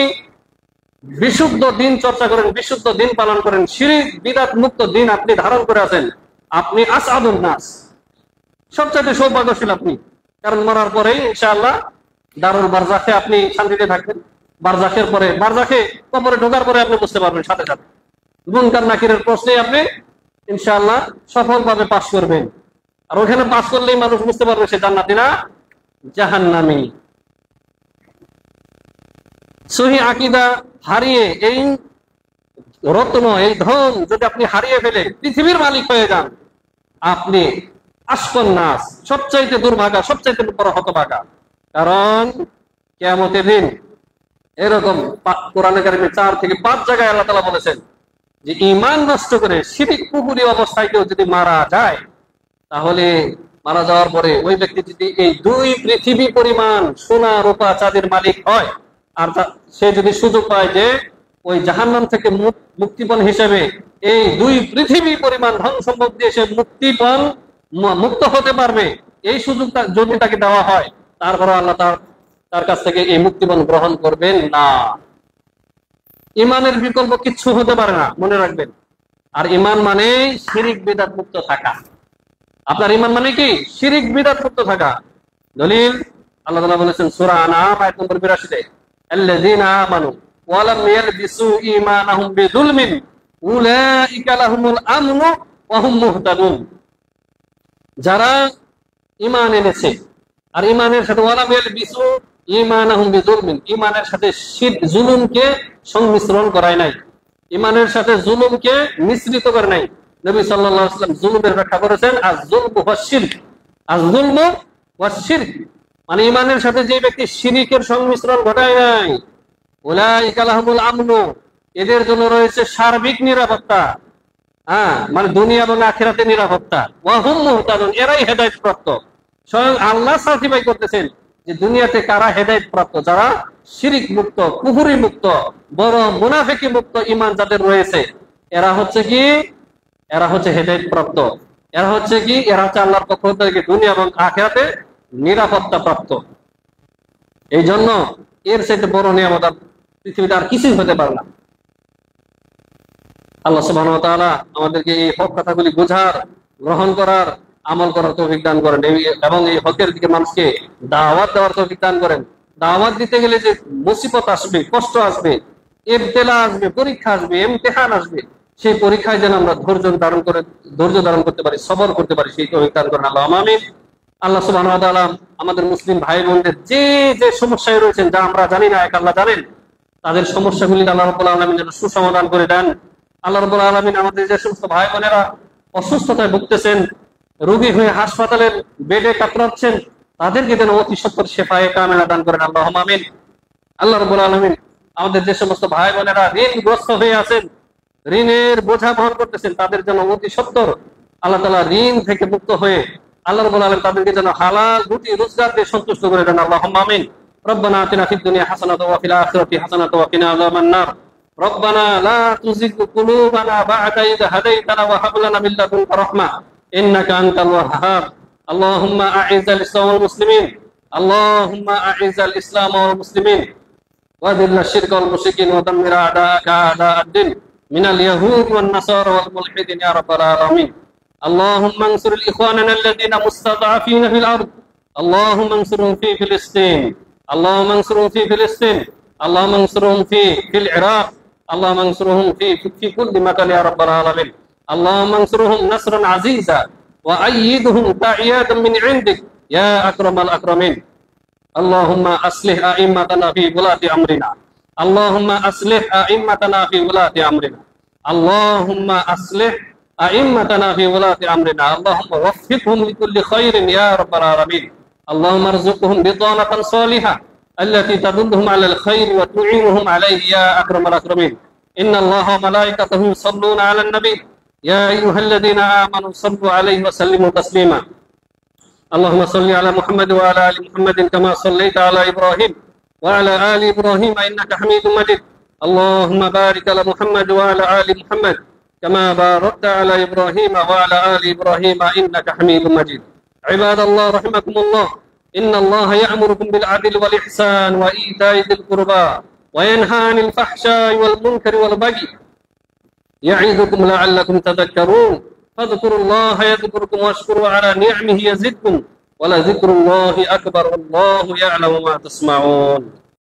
বিশুদ্ধ দিন চর্চা করেন, বিশুদ্ধ দিন পালন করেন, শিরক বিদআত মুক্ত দিন আপনি ধারণ করে আছেন, আপনি আসআদুন নাস, সবচেয়ে সৌভাগ্যশীল আপনি। কারণ মরার পরেই ইনশাআল্লাহ দারুল বারজাখে আপনি শান্তিতে থাকবেন। বারজাখে কবরে ঢোকার পরে আপনি বুঝতে পারবেন সাথে সাথে, মুনকার নাকিরের প্রশ্নে আপনি ইনশাআল্লাহ সফলভাবে পাস করবেন। আর ওখানে পাস করলেই মানুষ বুঝতে পারবে সে জান্নাতি না জাহান্নামী। সহিহ আকীদা হারিয়ে, এই রত্ন, এই ধন যদি আপনি হারিয়ে ফেলে পৃথিবীর মালিক হয়ে যান, আপনি আশকন নাস, সবচাইতে দুর্ভাগা, সবচাইতে বড় হতভাগা। কারণ কিয়ামতের দিন এরকম কোরআনে কারিমে 4 থেকে 5 জায়গায় আল্লাহ তাআলা বলেছেন যে ঈমান নষ্ট করে শিরক কুফরি অবস্থায় কেউ যদি মারা যায়, তাহলে মারা যাওয়ার পরে ওই ব্যক্তি যদি এই 2 পৃথিবী পরিমাণ সোনা রূপা চাঁদের মালিক হয়, আর সে যদি সুযোগ পায় যে ওই জাহান্নাম থেকে মুক্তিপণ হিসেবে এই 2 পৃথিবী পরিমাণ ধন সম্পদ দিয়ে সে মুক্ত হতে পারবে, এই সুযোগটা যদি তাকে দেওয়া হয়, তারপরে আল্লাহ তার কাছ থেকে এই মুক্তিপণ গ্রহণ করবেন না। ইমানের বিকল্প কিচ্ছু হতে পারে না, মনে রাখবেন। আর ইমান মানে শিরক বিদআত মুক্ত থাকা। আপনার ইমান মানে কি? শিরক বিদআত মুক্ত থাকা। দলিল আল্লাহ তাআলা বলেছেন সূরা আনআম আয়াত নম্বর 82-তে, আল্লাযীনা আমানু ওয়া লাম ইয়ালবিসু ঈমানাহুম বিযুলমিন উলাইকা লাহুমুল আমনু ওয়া হুম মুহতাদুন। যারা ঈমান এনেছে আর ঈমানের সাথে ওয়া লাম ইয়ালবিসু ঈমানাহুম বিযুলমিন, ঈমানের সাথে জুলুমকে সংমিশ্রণ করায় নাই, ঈমানের সাথে জুলুমকে মিশ্রিত করে নাই। নবী সাল্লাল্লাহু আলাইহি ওয়াসাল্লাম জুলুমের ব্যাখ্যা করেছেন আয-যুলমু ওয়াশ-শিরক। আয-যুলমু ওয়াশ-শিরক মানে ঈমানের সাথে যে ব্যক্তি শিরকের সংমিশ্রণ ঘটায় নাই, উলাইকা লাহুমুল আমনু, এদের জন্য রয়েছে সার্বিক নিরাপত্তা, মানে দুনিয়া এবং আখিরাতে নিরাপত্তা। ওয়া হুম মুহতাদুন, এরাই হেদায়েতপ্রাপ্ত। স্বয়ং আল্লাহ সার্টিফাই করতেছেন যে দুনিয়াতে কারা হেদায়েত প্রাপ্ত, যারা শিরিক মুক্ত, কুফরি মুক্ত, বড় মুনাফিকি মুক্ত ঈমান যাদের রয়েছে, এরা হচ্ছে কি, এরা হচ্ছে হেদায়েত প্রাপ্ত। এরা হচ্ছে কি, এরা হচ্ছে আল্লাহর পক্ষ থেকে দুনিয়া এবং আখিরাতে নিরাপত্তা প্রাপ্ত। এই জন্য এর চাইতে বড় নিয়ামত পৃথিবীতে আর কিছুই হতে পারে না। আল্লাহ সুবহানাহু ওয়া তাআলা আমাদেরকে এই হক কথাগুলি বোঝার, গ্রহণ করার, আমল করার তৌফিক দান করেন এবং এই হকের দিকে মানুষকে দাওয়াত দেওয়ার তৌফিক দান করেন। দাওয়াত দিতে গেলে যে মুসিবত আসবে, কষ্ট আসবে, ইবতিলা আসবে, পরীক্ষা আসবে, ইমতিহান আসবে, সেই পরীক্ষায় যেন আমরা ধৈর্য ধারণ করতে পারি, সবর করতে পারি, সেই তৌফিক দান করেন আল্লাহ। আমিন। আল্লাহ সুবহানাহু ওয়া তাআলা আমাদের মুসলিম ভাই বোনদের যে যে সমস্যায় রয়েছেন, যা আমরা জানি না, এক আল্লাহ জানেন, তাদের সমস্যাগুলি আল্লাহ রাব্বুল আলামিন যেন সুসমাধান করে দেন। আল্লাহ রাব্বুল আলামিন আমাদের যে সমস্ত ভাই বোনেরা অসুস্থতায় ভুগতেছেন, রোগী হয়ে হাসপাতালের বেডে কাতরাচ্ছেন, তাদেরকে যেন অতি সত্বর শেফায়ে কামিলা দান করেন আল্লাহ। আমিন। আল্লাহ রাব্বুল আলামিন আমাদের যে সমস্ত ভাই বোনেরা ঋণগ্রস্ত হয়ে আছেন, ঋণের বোঝা বহন করতেছেন, তাদের যেন অতি সত্বর আল্লাহ তাআলা ঋণ থেকে মুক্ত হয়ে আল্লাহ রাব্বুল আলামিন তাদেরকে যেন হালাল রুটি রোজগার দিয়ে সন্তুষ্ট করে দেন আল্লাহ। আমিন। রব্বানা আতিনা ফিদ দুনিয়া হাসানাতাও ওয়া ফিল আখিরাতি হাসানাতাও ওয়া কিনা আযাবান নার। রব্বানা লা তুযিগ কুলুবানা বা'দা ইয হাদাইতানা ওয়া হাব লানা মিন লাদুনকা রাহমাহ ইন্নাকা আনতাল ওয়াহ্হাব। আল্লাহুম্মা আ'ইযাল ইসলাম ওয়াল মুসলিমিন, আল্লাহুম্মা আ'ইযাল ইসলাম ওয়াল মুসলিমিন وأذل الشرك والمشركين ودمر أعداءك أعداء الدين من اليهود والنصارى والملحدين يا رب العالمين. اللهم انصر إخواننا الذين مستضعفين في الأرض، اللهم انصرهم في فلسطين، اللهم انصرهم في فلسطين، اللهم انصرهم في العراق، اللهم انصرهم في كل مكان يا رب العالمين. اللهم انصرهم نصرا عزيزا وأيدهم تأييدا من عندك يا أكرم الأكرمين. اللهم أصلح أئمتنا في ولاة أمرنا، اللهم أصلح أئمتنا في ولاة أمرنا، اللهم أصلح أئمتنا في ولاة أمرنا، اللهم وفقهم لكل خير يا رب العالمين. اللهم ارزقهم بطانة صالحة التي تدلهم على الخير وتعينهم عليه يا أكرم الأكرمين. إن الله وملائكته يصلون على النبي يا أيها الذين آمنوا صلوا عليه وسلموا تسليما. اللهم صل على محمد وعلى آل محمد كما صليت على إبراهيم وعلى آل إبراهيم إنك حميد مجيد. اللهم بارك على محمد وعلى آل محمد كما باركت على إبراهيم وعلى آل إبراهيم إنك حميد مجيد. عباد الله رحمكم الله، إن الله يأمركم بالعدل والإحسان وإيتاء ذي القربى وينهى عن الفحشاء والمنكر والبغي يعظكم لعلكم تذكرون. فاذكروا الله يذكركم واشكروا على نعمه يزدكم ولذكر الله أكبر والله يعلم ما تصنعون.